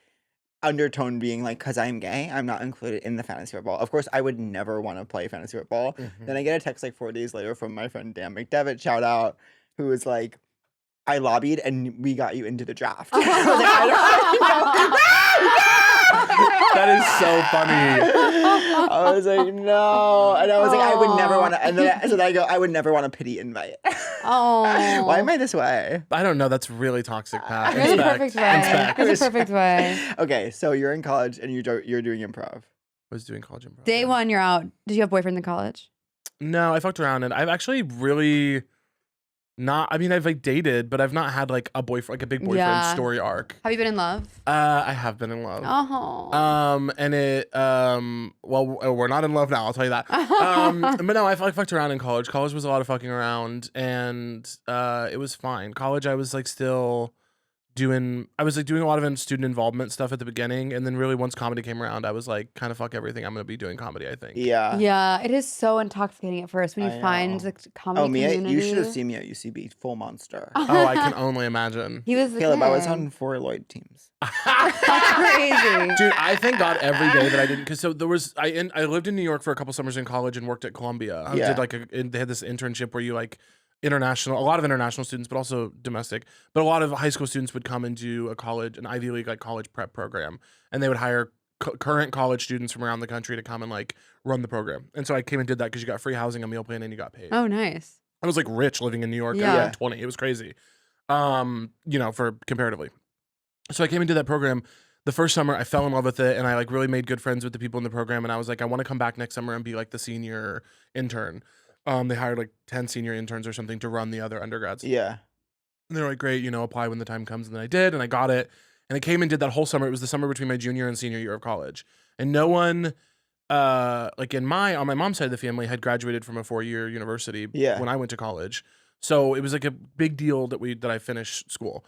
undertone being like, because I'm gay, I'm not included in the fantasy football. Of course, I would never want to play fantasy football. Then I get a text like 4 days later from my friend Dan McDevitt, shout out, who was like, I lobbied and we got you into the draft. I was like, That is so funny. I was like, no. And I was like, I would never want to. And then I go, I would never want a pity invite. Oh. Why am I this way? I don't know. That's really toxic, Pat. There's a Inspect. perfect way. Inspect. There's a perfect way. Okay, so you're in college and you're doing improv. I was doing college improv. Day one, you're out. Did you have boyfriends in college? No, I fucked around, and I've actually really not. I mean, I've like dated, but I've not had like a boyfriend, like a big boyfriend Yeah. story arc. Have you been in love? I have been in love. Oh. And it well, we're not in love now, I'll tell you that. But no, I fucked around in college. College was a lot of fucking around, and it was fine. College, I was like still doing a lot of student involvement stuff at the beginning, and then really once comedy came around, I was like, kind of fuck everything, I'm gonna be doing comedy, I think. Yeah. Yeah, it is so intoxicating at first when I you find know. the comedy community. You should have seen me at UCB, full monster. Oh, I can only imagine. He was the Caleb, I was king. on 4 Lloyd teams. That's crazy. Dude, I thank God every day that I didn't, because so there was I lived in New York for a couple summers in college and worked at Columbia. I Yeah. did like they had this internship where you like a lot of international students, but also domestic. But a lot of high school students would come and do an Ivy League like college prep program, and they would hire current college students from around the country to come and like run the program. And so I came and did that because you got free housing, a meal plan, and you got paid. Oh, nice. I was like rich living in New York Yeah. at like 20. It was crazy. For comparatively. So I came and did that program. The first summer I fell in love with it, and I like really made good friends with the people in the program, and I was like, I want to come back next summer and be like the senior intern. They hired like 10 senior interns or something to run the other undergrads. Yeah. And they're like, great, apply when the time comes. And then I did, and I got it. And I came and did that whole summer. It was the summer between my junior and senior year of college. And no one, like on my mom's side of the family, had graduated from a 4-year university when I went to college. So it was like a big deal that I finished school.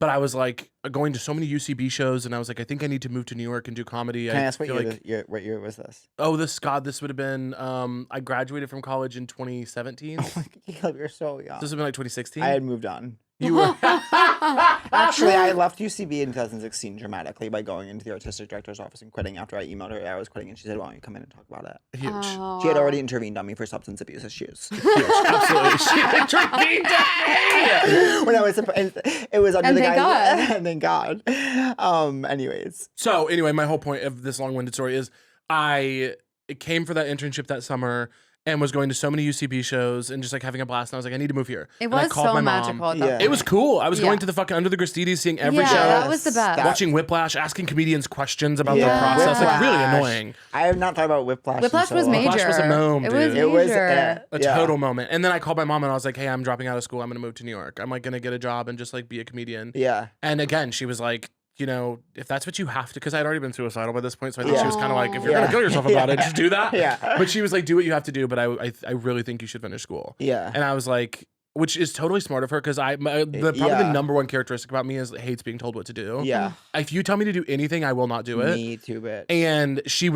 But I was like going to so many UCB shows, and I was like, I think I need to move to New York and do comedy. Can I ask what feel year was this? Oh, this would have been, I graduated from college in 2017. Oh my God, Caleb, you're so young. So this would have been like 2016. I had moved on. You were. Actually, I left UCB in 2016 dramatically by going into the artistic director's office and quitting after I emailed her I was quitting, and she said, why don't you come in and talk about it? Huge. Oh, She had wow. already intervened on me for substance abuse issues. Huge. Absolutely. She intervened on me. When I was, it was under And the thank guise. God. And thank God. Anyways. So anyway, my whole point of this long-winded story is I came for that internship that summer and was going to so many UCB shows and just like having a blast. And I was like, I need to move here. It And I was called so my magical. mom. At that Yeah. point. It was cool. I was Yeah. going to the fucking Under the Grastides, seeing every Yeah, show. that was the best. Watching Whiplash, asking comedians questions about Yeah. the process. Like really Whiplash. annoying. I have not thought about Whiplash. in Whiplash so was long. major. Whiplash was a moment, It was dude. It was major. A total moment. And then I called my mom and I was like, hey, I'm dropping out of school. I'm going to move to New York. I'm like going to get a job and just like be a comedian. Yeah. And again, she was like, if that's what you have to, because I'd already been suicidal by this point. So I think she Yeah. was kind of like, if you're Yeah. going to kill yourself about it, Yeah. just do that. Yeah. But she was like, do what you have to do. But I really think you should finish school. Yeah. And I was like, which is totally smart of her because probably the Yeah. number one characteristic about me is hates being told what to do. Yeah. If you tell me to do anything, I will not do it. Me too, bitch. And she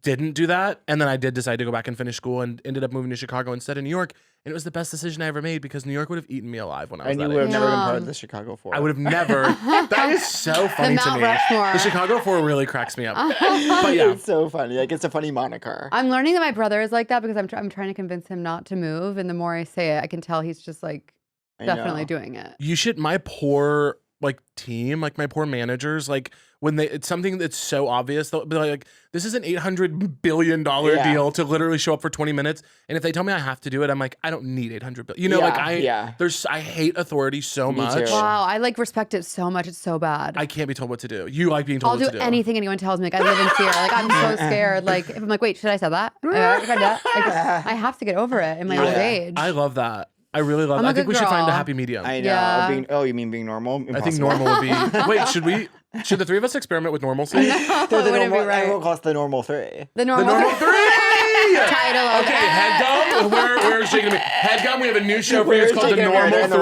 didn't do that. And then I did decide to go back and finish school and ended up moving to Chicago instead of New York. And it was the best decision I ever made because New York would have eaten me alive when I was And you that would have age. never been Yeah. part of the Chicago Four. I would have never. That is so funny to Mount me. Rushmore. The Chicago Four really cracks me up. But yeah, It's so funny. Like, it's a funny moniker. I'm learning that my brother is like that because I'm trying to convince him not to move. And the more I say it, I can tell he's just like I definitely know. doing it. you should. My poor like team, like my poor managers, like when it's something that's so obvious, they'll be like, this is an $800 billion deal to literally show up for 20 minutes. And if they tell me I have to do it, I'm like, I don't need $800 billion. You know, I hate authority so Me much. too. Wow, I like respect it so much. It's so bad. I can't be told what to do. You like being told I'll what do to do. anything anyone tells me. Like, I live in fear. Like, I'm so scared. Like, if I'm like, wait, should I say that? I have to get over it in my old age. I love that. I really love I'm that. a I think good we should find a girl. happy medium. I know. Yeah. You mean being normal? I think normal would be. Wait, should the three of us experiment with normalcy? They're the Wouldn't normal, be right. I will call us the normal three. The normal, Normal three! title. Of Okay, Headgum. Where's Jake gonna be? Headgum, we have a new show for you. It's called The Jake and Normal Murder in the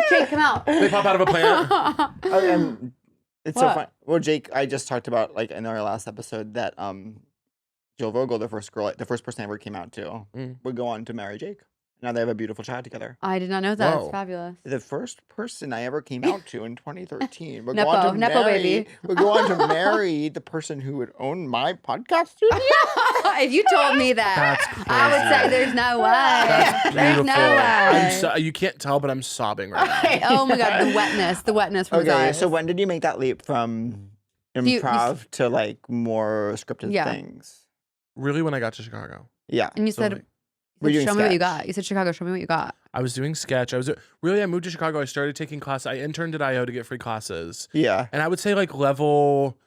Three. Jake, come out. They pop out of a plant. It's so What? fun. Well, Jake, I just talked about like in our last episode that Jill Vogel, the first person I ever came out to, would go on to marry Jake. Now they have a beautiful child together. I did not know that. Whoa. It's fabulous. The first person I ever came out to in 2013 would Nepo, go on to Nepo marry, baby. would go on to marry the person who would own my podcast studio. If you told me that, That's I would say crazy. there's no way. That's There's beautiful. no way. You can't tell, but I'm sobbing right now. Oh my god, the wetness from his Okay, eyes. so when did you make that leap from you- improv to like more scripted Yeah. things? Really, when I got to Chicago, Yeah. And you So, said, like, We're doing show me what you sketch. got. You said Chicago, show me what you got. I was doing sketch. I moved to Chicago. I started taking classes. I interned at IO to get free classes. Yeah. And I would say like level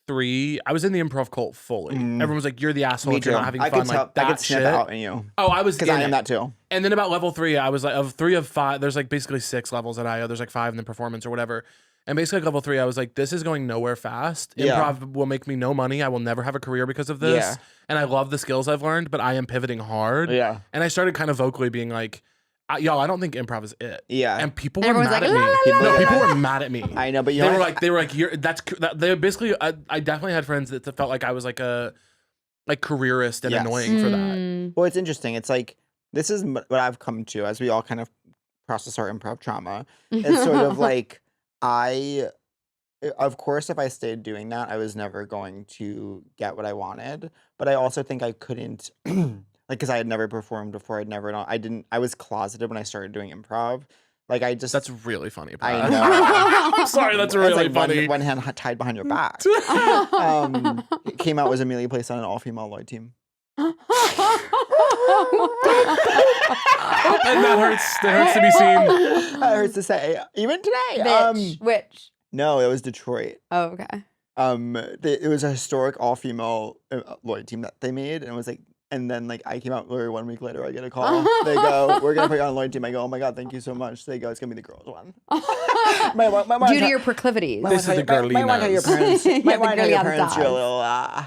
3, I was in the improv cult fully. Everyone was like, you're the asshole Me if you're too. not having I fun. could tell. Like that I could snap shit. it out in you Oh, I was because in I am it. that too. And then about level 3, I was like, of 3 of 5, there's like basically 6 levels at IO. There's like 5 in the performance or whatever. And basically, like level 3, I was like, this is going nowhere fast. Yeah. Improv will make me no money. I will never have a career because of this. Yeah. And I love the skills I've learned, but I am pivoting hard. Yeah. And I started kind of vocally being like, y'all, I don't think improv is it. Yeah. And people And were everyone's mad like, at me. "La, la, la, No, la, people la." were mad at me. I know, but you They know, were like, they basically, I definitely had friends that felt like I was like a careerist and Yes. annoying for that. Mm. well, it's interesting. It's like this is what I've come to as we all kind of process our improv trauma. It's sort of like of course, if I stayed doing that, I was never going to get what I wanted. But I also think I couldn't, like, because I had never performed before. I was closeted when I started doing improv. Like, I just. That's really funny. I Pat. know. I'm sorry, that's It's really like funny. One hand tied behind your back. It came out was immediately placed on an all-female Lloyd team. And that hurts. That hurts to be seen. That hurts to say. Even today. Bitch. Which? No, it was Detroit. Oh, okay. It was a historic all-female Lloyd team that they made, and it was like, and then like I came out literally 1 week later. I get a call. They go, "We're gonna put you on a Lloyd team." I go, "Oh my god, thank you so much." They go, "It's gonna be the girls one." Due to your proclivities. This is the Might want to tell your girlinas. parents. Yeah, Might the want to tell your girlianzas. parents you're a little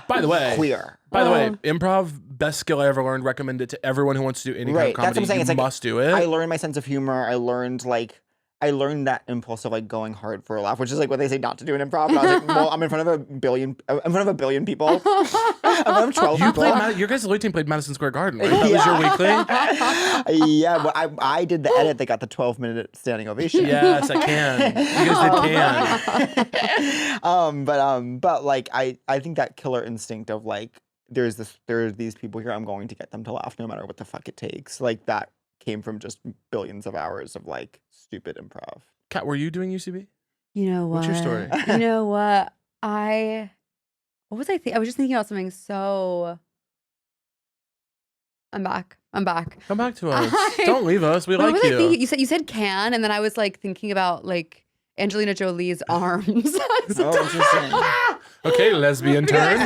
By the way, queer. By the way, improv, best skill I ever learned. Recommend it to everyone who wants to do any kind of Right, comedy. that's what I'm saying. You It's like, must do it. I learned my sense of humor. I learned that impulse of like going hard for a laugh, which is like what they say not to do in improv. And I was like, well, I'm in front of a billion people. I'm in front of 12 You people. played your guys' Lloyd team played Madison Square Garden, right? That was your weekly. Yeah, well, I did the edit that got the 12-minute standing ovation. Yes, I can. You guys did can. But like I think that killer instinct of like there are these people here, I'm going to get them to laugh no matter what the fuck it takes. Like that came from just billions of hours of like stupid improv. Kat, were you doing UCB? You know what? What's your story? You know what? What was I thinking? I was just thinking about something so. I'm back. Come back to us. I- Don't leave us. We What like was I you. thinking? You said can, and then I was like thinking about like Angelina Jolie's arms. Oh, interesting. Okay, lesbian turn.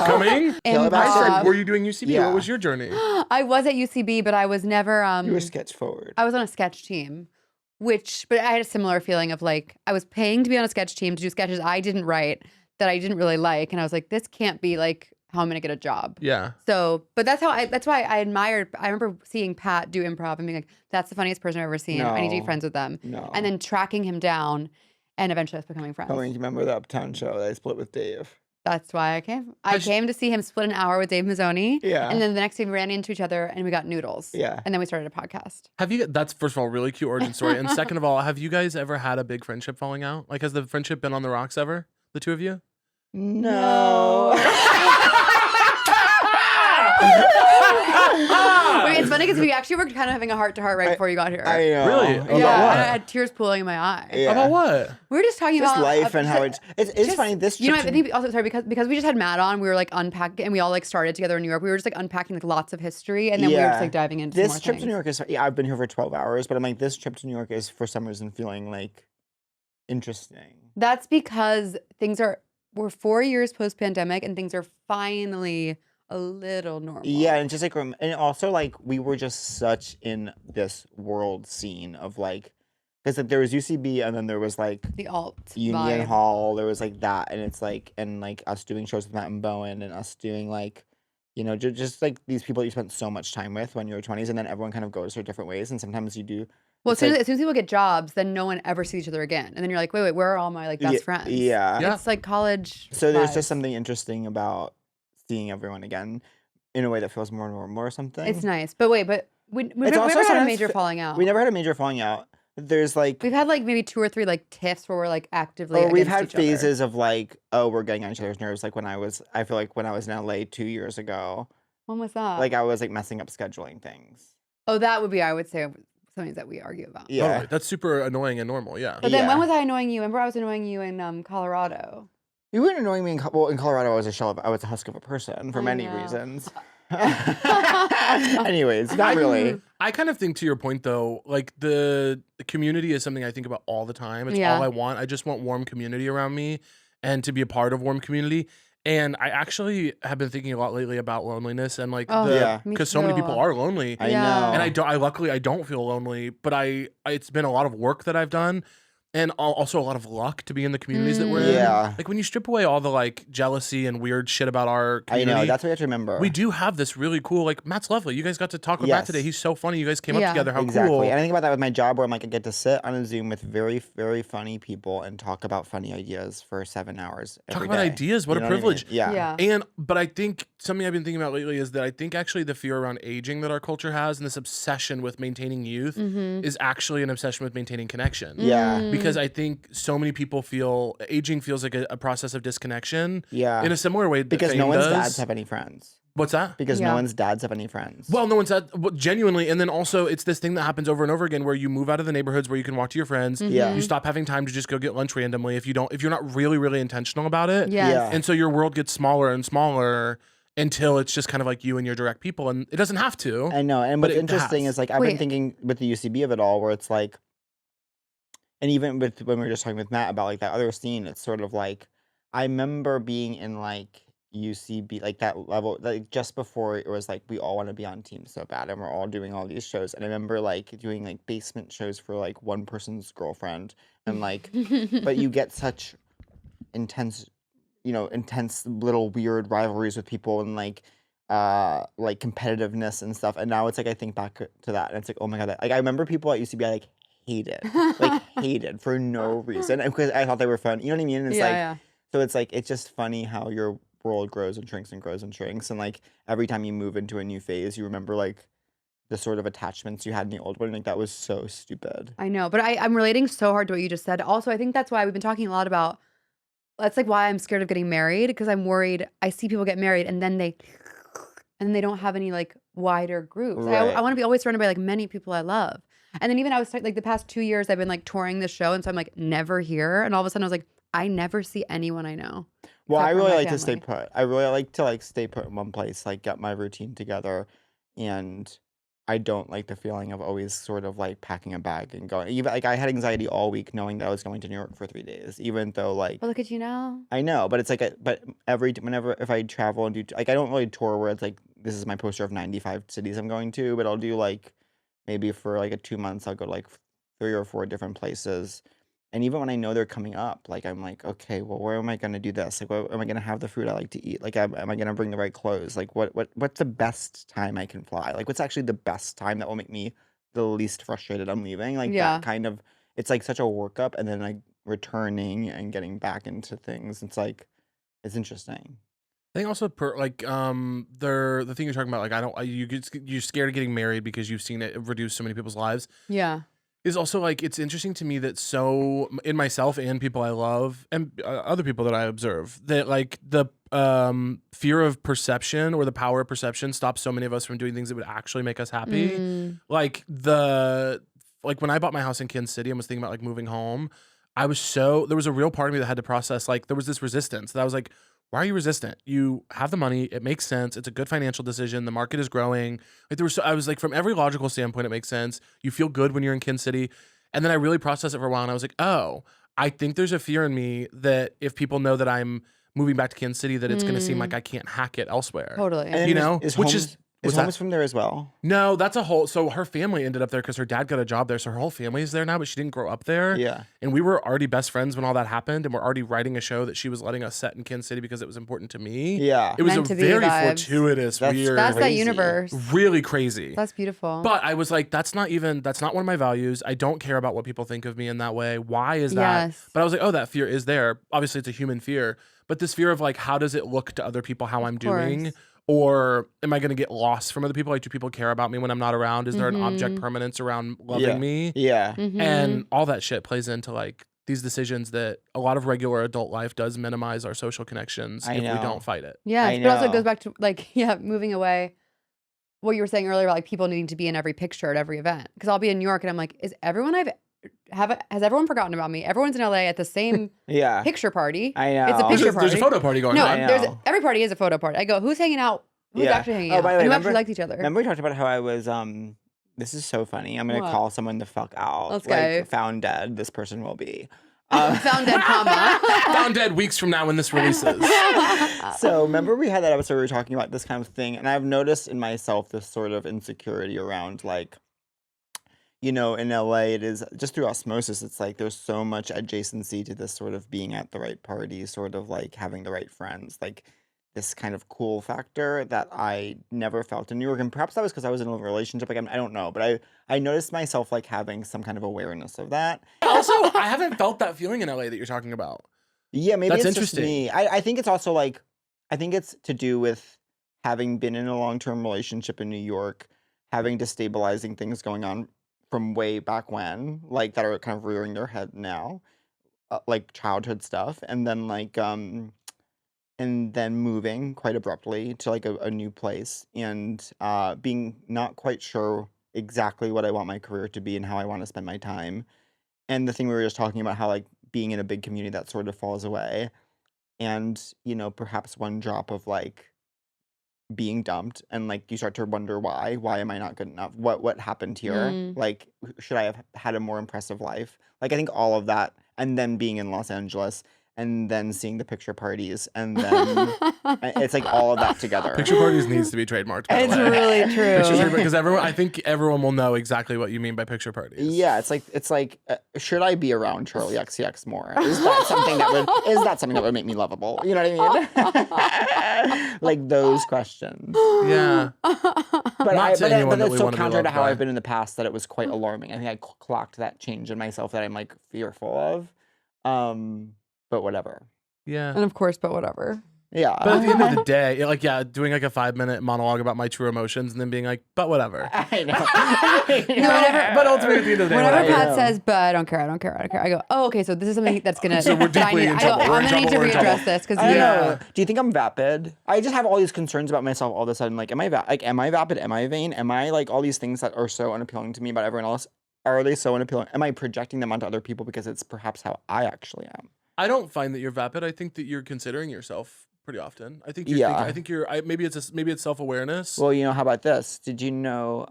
Coming. Caleb, I Improv. said- Were you doing UCB? Yeah. What was your journey? I was at UCB, but I was never. You were sketch forward. I was on a sketch team, but I had a similar feeling of like I was paying to be on a sketch team to do sketches I didn't write that I didn't really like, and I was like, this can't be like how I'm gonna get a job. Yeah. So, but that's why I admired. I remember seeing Pat do improv and being like, that's the funniest person I've ever seen. I need to be No. friends with them. No. And then tracking him down, and eventually us becoming friends. I mean, you remember the Uptown show that I split with Dave? That's why I came. I came to see him split an hour with Dave Mazzoni. Yeah. And then the next day we ran into each other and we got noodles. Yeah. And then we started a podcast. That's first of all really cute origin story, and second of all, have you guys ever had a big friendship falling out? Like, has the friendship been on the rocks ever? The two of you? No. Wait, it's funny because we actually were kind of having a heart-to-heart right before you got here. I know. Really? yeah, About and what? I had tears pooling in my eye. Yeah. About what? We were just talking Just about life and how it's just- funny. This you know, trip I think also sorry because we just had Matt on. We were like unpacking, and we all like started together in New York. We were just like unpacking like lots of history, and then we were just like diving into this more trip things. to New York is. Yeah, I've been here for 12 hours, but I'm like, this trip to New York is for some reason feeling like interesting. That's because we're 4 years post-pandemic, and things are finally a little normal. Yeah, and just like, and also like we were just such in this world scene of like, because like, there was UCB, and then there was like the alt Union vibe. Hall. There was like that, and it's like, and like us doing shows with Matt and Bowen, and us doing like, you know, just like these people you spent so much time with when you were 20s, and then everyone kind of goes their different ways, and sometimes you do. Well, it's as like- soon as people get jobs, then no one ever sees each other again, and then you're like, wait, where are all my like best friends? Yeah. Yeah. It's like college. So there's vibes. just something interesting about seeing everyone again in a way that feels more normal or something. It's nice, but wait, but we've It's never also had a sometimes major fe- falling out. We never had a major falling out. There's like, We've had like maybe 2 or 3 like tiffs where we're like actively. or we've against had each other. phases of like, oh, we're getting on each other's nerves. Like I feel like when I was in LA 2 years ago, When was that? like I was like messing up scheduling things. oh, that would be I would say something that we argue about. Yeah. Totally. That's super annoying and normal. Yeah. But then when Yeah. was I annoying you? Remember I was annoying you in Colorado. You weren't annoying me in Colorado. I was a husk of a person for I many know. reasons. Anyways, not really. I kind of think to your point though, like the community is something I think about all the time. It's Yeah. all I want. I just want warm community around me and to be a part of warm community. And I actually have been thinking a lot lately about loneliness and like Oh, Yeah. me because so many people too. are lonely. I Yeah. know. And I luckily I don't feel lonely, but it's been a lot of work that I've done and also a lot of luck to be in the communities that we're in. Yeah. Like when you strip away all the like jealousy and weird shit about our I community. know. That's what you have to remember. we do have this really cool, like Matt's lovely. You guys got to talk with Matt today. Yes. He's so funny. You guys came up Yeah. together. How Exactly. cool. And I think about that with my job where I'm like, I get to sit on a Zoom with very, very funny people and talk about funny ideas for 7 hours. Talk every about day. ideas. What You a know I mean? privilege. Yeah. Yeah. But I think something I've been thinking about lately is that I think actually the fear around aging that our culture has and this obsession with maintaining youth Mm-hmm. is actually an obsession with maintaining connection. Yeah. Because I think so many people feel aging feels like a process of disconnection Yeah. in a similar way that Because fame no one's does. dads have any friends. What's that? Because Yeah. no one's dads have any friends. Well, no one said genuinely, and then also it's this thing that happens over and over again where you move out of the neighborhoods where you can walk to your friends. Yeah. You stop having time to just go get lunch randomly if you're not really, really intentional about it. Yes. Yeah. And so your world gets smaller and smaller until it's just kind of like you and your direct people, and it doesn't have to. I know. And But what's it interesting has. is like I've Wait. been thinking with the UCB of it all where it's like, and even with when we were just talking with Matt about like that other scene, it's sort of like I remember being in like UCB, like that level, like just before it was like we all want to be on team so bad, and we're all doing all these shows. And I remember like doing like basement shows for like one person's girlfriend, and like, but you get such intense, intense little weird rivalries with people, and like competitiveness and stuff. And now it's like I think back to that, and it's like, oh my god, like I remember people at UCB I like hated for no reason, and because I thought they were fun. You know what I mean? And it's like. yeah. So it's like, it's just funny how your world grows and shrinks and grows and shrinks. And like every time you move into a new phase, you remember like the sort of attachments you had in the old one. Like that was so stupid. I know, but I'm relating so hard to what you just said. Also, I think that's why we've been talking a lot about. That's like why I'm scared of getting married because I'm worried. I see people get married and then they don't have any like wider groups. Right. I want to be always surrounded by like many people I love. And then even I was like the past 2 years I've been like touring this show, and so I'm like never here. And all of a sudden I was like, I never see anyone I know. Well, I except for really my like to stay family. put. I really like to like stay put in one place, like get my routine together. And I don't like the feeling of always sort of like packing a bag and going. Even like I had anxiety all week knowing that I was going to New York for 3 days, even though like But look at you now. I know, but it's like, but whenever, if I travel and do, like, I don't really tour where it's like, this is my poster of 95 cities I'm going to, but I'll do like, maybe for like 2 months, I'll go to like 3 or 4 different places. And even when I know they're coming up, like, I'm like, okay, well, where am I going to do this? Like, where am I going to have the food I like to eat? Like, am I going to bring the right clothes? Like, what's the best time I can fly? Like, what's actually the best time that will make me the least frustrated I'm leaving? Like, Yeah. that kind of, it's like such a workup. And then like returning and getting back into things. It's like, it's interesting. I think also the thing you're talking about, like you're scared of getting married because you've seen it reduce so many people's lives. Yeah. is also like it's interesting to me that so in myself and people I love and other people that I observe that like the fear of perception or the power of perception stops so many of us from doing things that would actually make us happy. Like when I bought my house in Kansas City and was thinking about like moving home, there was a real part of me that had to process, like there was this resistance that I was like, why are you resistant? You have the money. It makes sense. It's a good financial decision. The market is growing. Like I was like, from every logical standpoint, it makes sense. You feel good when you're in Kansas City. And then I really processed it for a while and I was like, oh, I think there's a fear in me that if people know that I'm moving back to Kansas City, that it's going to seem like I can't hack it elsewhere. Totally. And then You know, is which Holmes, is Holmes from there as well? no, that's a whole. So her family ended up there because her dad got a job there. So her whole family is there now, but she didn't grow up there. Yeah. And we were already best friends when all that happened. And we're already writing a show that she was letting us set in Kansas City because it was important to me. Yeah. It was Meant a to be very vibes. fortuitous, That's- weird, That's that Crazy. universe. really crazy. That's beautiful. But I was like, that's not one of my values. I don't care about what people think of me in that way. Why is that? Yes. But I was like, oh, that fear is there. Obviously, it's a human fear. But this fear of like, how does it look to other people how I'm doing? course. Or am I going to get lost from other people? Like, do people care about me when I'm not around? Is there an object permanence around loving me? Yeah. And all that shit plays into like these decisions that a lot of regular adult life does minimize our social connections I if we know. don't fight it. Yes, but also it know. goes back to like, moving away. What you were saying earlier about like people needing to be in every picture at every event. Because I'll be in New York and I'm like, has everyone forgotten about me? Everyone's in LA at the same Yeah. picture party. I know. It's a picture There's a party. photo party going No, on. I there's know. every party is a photo party. I go, who's hanging out? Who's Yeah. actually hanging Oh, out? by the way, and who remember- actually likes each other? Remember we talked about how I was this is so funny. I'm gonna What? call someone the fuck out. Let's like go. found dead. This person will be. Found dead, comma. Found dead weeks from now when this releases. So remember we had that episode where we were talking about this kind of thing, and I've noticed in myself this sort of insecurity around like, you know, in LA it is just through osmosis. It's like there's so much adjacency to this sort of being at the right party, sort of like having the right friends, like this kind of cool factor that I never felt in New York. And perhaps that was because I was in a relationship. Like I don't know, but I noticed myself like having some kind of awareness of that. Also, I haven't felt that feeling in LA that you're talking about. Yeah, maybe That's it's just interesting. me. I think it's also like, I think it's to do with having been in a long-term relationship in New York, having destabilizing things going on from way back when, like that are kind of rearing their head now, like childhood stuff, and then moving quite abruptly to like a new place and being not quite sure exactly what I want my career to be and how I want to spend my time. And the thing we were just talking about, how like being in a big community that sort of falls away. And, you know, perhaps one drop of like being dumped and like you start to wonder why am I not good enough? What happened here? Like, should I have had a more impressive life? Like, I think all of that, and then being in Los Angeles and then seeing the picture parties and then it's like all of that together. Picture parties needs to be trademarked. By It's the way. really true. Because I think everyone will know exactly what you mean by picture parties. Yeah, it's like should I be around Charlie XCX more? Is that something that would make me lovable? You know what I mean? Like those questions. Yeah. But Not to anyone that it's we so wanna be counter to loved how by. I've been in the past that it was quite alarming. I think I clocked that change in myself that I'm like fearful of. But whatever. Yeah. And of course, but whatever. Yeah. But at the end of the day, like, yeah, doing like a 5-minute monologue about my true emotions and then being like, but whatever. I know. whenever- But ultimately, at the end of the day, Whenever I Pat know. says, but I don't care, I go, oh, okay, so this is something that's gonna. So we're deeply in trouble. We're I'm in gonna need to trouble. We're in readdress trouble. this because I don't Yeah. know. Do you think I'm vapid? I just have all these concerns about myself all of a sudden. Like, am I vapid? Am I vain? Am I like all these things that are so unappealing to me about everyone else? Are they so unappealing? Am I projecting them onto other people because it's perhaps how I actually am? I don't find that you're vapid. I think that you're considering yourself pretty often. I think you're maybe it's self-awareness. Well, you know, how about this? Did you know,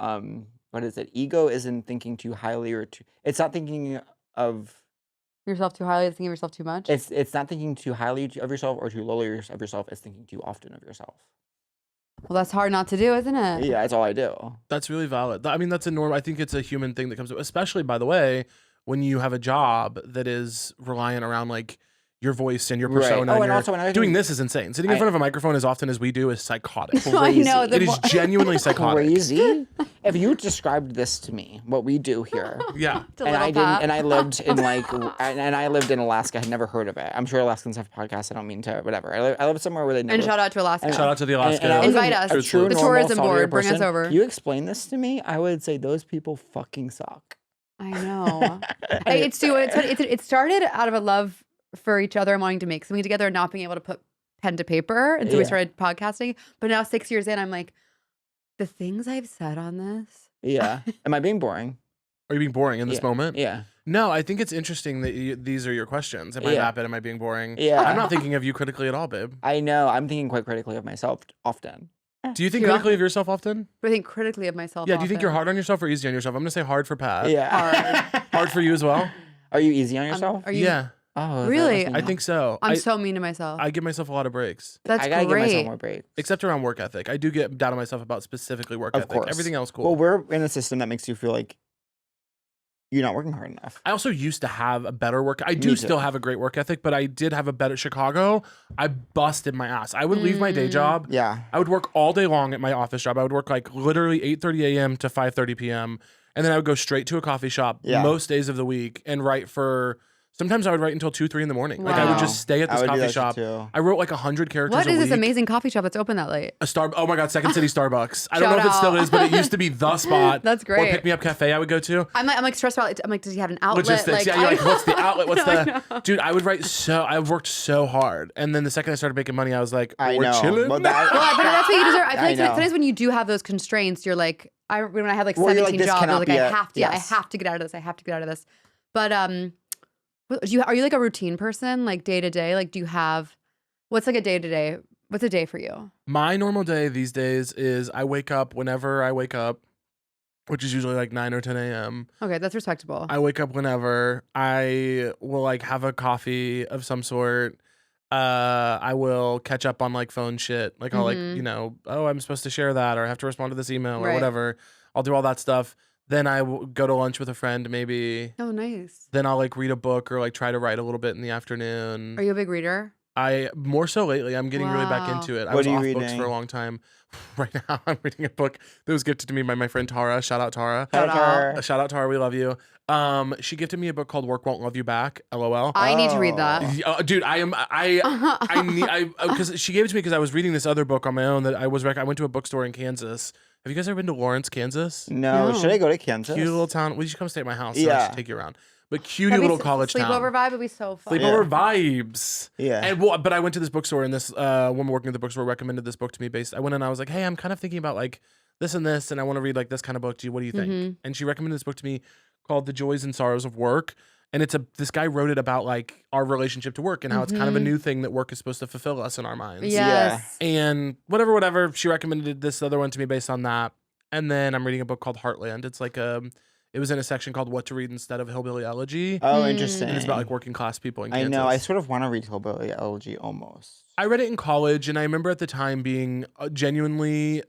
what is it? Ego isn't thinking too highly it's not thinking of, yourself too highly, thinking of yourself too much. it's not thinking too highly of yourself or too lowly of yourself. It's thinking too often of yourself. Well, that's hard not to do, isn't it? Yeah, that's all I do. That's really valid. I mean, that's a norm. I think it's a human thing that comes up, especially, by the way, when you have a job that is reliant around like your voice and your Right. persona. Oh, and and your- also another doing thing- this is insane. Sitting in front of a microphone as often as we do is psychotic. I know. It is genuinely psychotic. Crazy. If you described this to me, what we do here, Yeah. and I lived in like, and I lived in Alaska. I had never heard of it. I'm sure Alaskans have podcasts. I don't mean to, whatever. I live somewhere where they never. And shout out to Alaska. Shout out to the Alaska. and I was Invite a us. true The normal tourism Saudi board, bring us person. over. You explain this to me, I would say those people fucking suck. I know. It's too. It's funny. It started out of a love for each other and wanting to make something together and not being able to put pen to paper. And so we Yeah. started podcasting. But now 6 years in, I'm like, the things I've said on this. Yeah. Am I being boring? Are you being boring in this Yeah. moment? Yeah. No, I think it's interesting that these are your questions. Am I Yeah. vapid? Am I being boring? Yeah. I'm not thinking of you critically at all, babe. I know. I'm thinking quite critically of myself often. Do you think Yeah. critically of yourself often? But I think critically of myself. Yeah. Do you think you're often. hard on yourself or easy on yourself? I'm gonna say hard for Pat. Yeah. Hard for you as well. Are you easy on yourself? Are you? Yeah, Oh, that Really? must be I think so. I'm so mean to myself. I give myself a lot of breaks, That's I gotta give great. myself more breaks. except around work ethic. I do get down on myself about specifically work Of ethic. course. Everything else cool. Well, we're in a system that makes you feel like you're not working hard enough. I also used to have a better work. I Me do too. still have a great work ethic, but I did have a better Chicago. I busted my ass. I would leave my day job. Yeah. I would work all day long at my office job. I would work like literally 8:30 a.m. to 5:30 p.m. And then I would go straight to a coffee shop Yeah. most days of the week and write for. Sometimes I would write until 2, 3 in the morning. Like I would Wow. just stay at I this would do coffee that shit shop. too. I wrote like 100 characters What a is week. this amazing coffee shop that's open that late? Oh my God, Second City Starbucks. I don't know Shout if it still out. is, but it used to be the spot. That's Or great. Pick Me Up Cafe I would go to. I'm like stressed out. I'm like, does he have an outlet? Logistics. Yeah, you're I like, what's the know. outlet? What's I the know. dude? I worked so hard, and then the second I started making money, I was like, I we're know. chilling. Well, that- Well, but that's what you deserve. I feel I like know. sometimes when you do have those constraints, you're like, when I had like Well, you're 17 like, this jobs, I was cannot like, be I it. have to, Yes. I have to get out of this. I have to get out of this. But are you like a routine person, like day to day? Like, do you have what's like a day to day? What's a day for you? My normal day these days is I wake up whenever I wake up, which is usually like 9 or 10 a.m. Okay, that's respectable. I wake up whenever. I will like have a coffee of some sort. I will catch up on like phone shit. Like I'll like, oh, I'm supposed to share that or I have to respond to this email or Right. whatever. I'll do all that stuff. Then I will go to lunch with a friend maybe. Oh, nice. Then I'll like read a book or like try to write a little bit in the afternoon. Are you a big reader? I more so lately. I'm getting really back Wow. into it. I What was are you off books reading? for a long time. Right now, I'm reading a book that was gifted to me by my friend Tara. Shout out Tara. Shout out. Shout out Tara. We love you. She gifted me a book called "Work Won't Love You Back." LOL. I need to read that. Dude, because she gave it to me because I was reading this other book on my own that I went to a bookstore in Kansas. Have you guys ever been to Lawrence, Kansas? No. No. Should I go to Kansas? Cute little town. Well, you should come stay at my house. So I Yeah. should take you around. But cutie That'd be little college town. sleepover vibe would be so fun. Sleepover vibes. Yeah. And but I went to this bookstore and this woman working at the bookstore recommended this book to me I went and I was like, hey, I'm kind of thinking about like this and this and I want to read like this kind of book. What do you think? Mhm. And she recommended this book to me called The Joys and Sorrows of Work. And this guy wrote it about like our relationship to work and how it's kind of a new thing that work is supposed to fulfill us in our minds. Yes. And whatever. She recommended this other one to me based on that. And then I'm reading a book called Heartland. It's like it was in a section called What to Read Instead of Hillbilly Elegy. Oh, Mm. interesting. And it's about like working class people in I Kansas. know. I sort of want to read Hillbilly Elegy almost. I read it in college, and I remember at the time being genuinely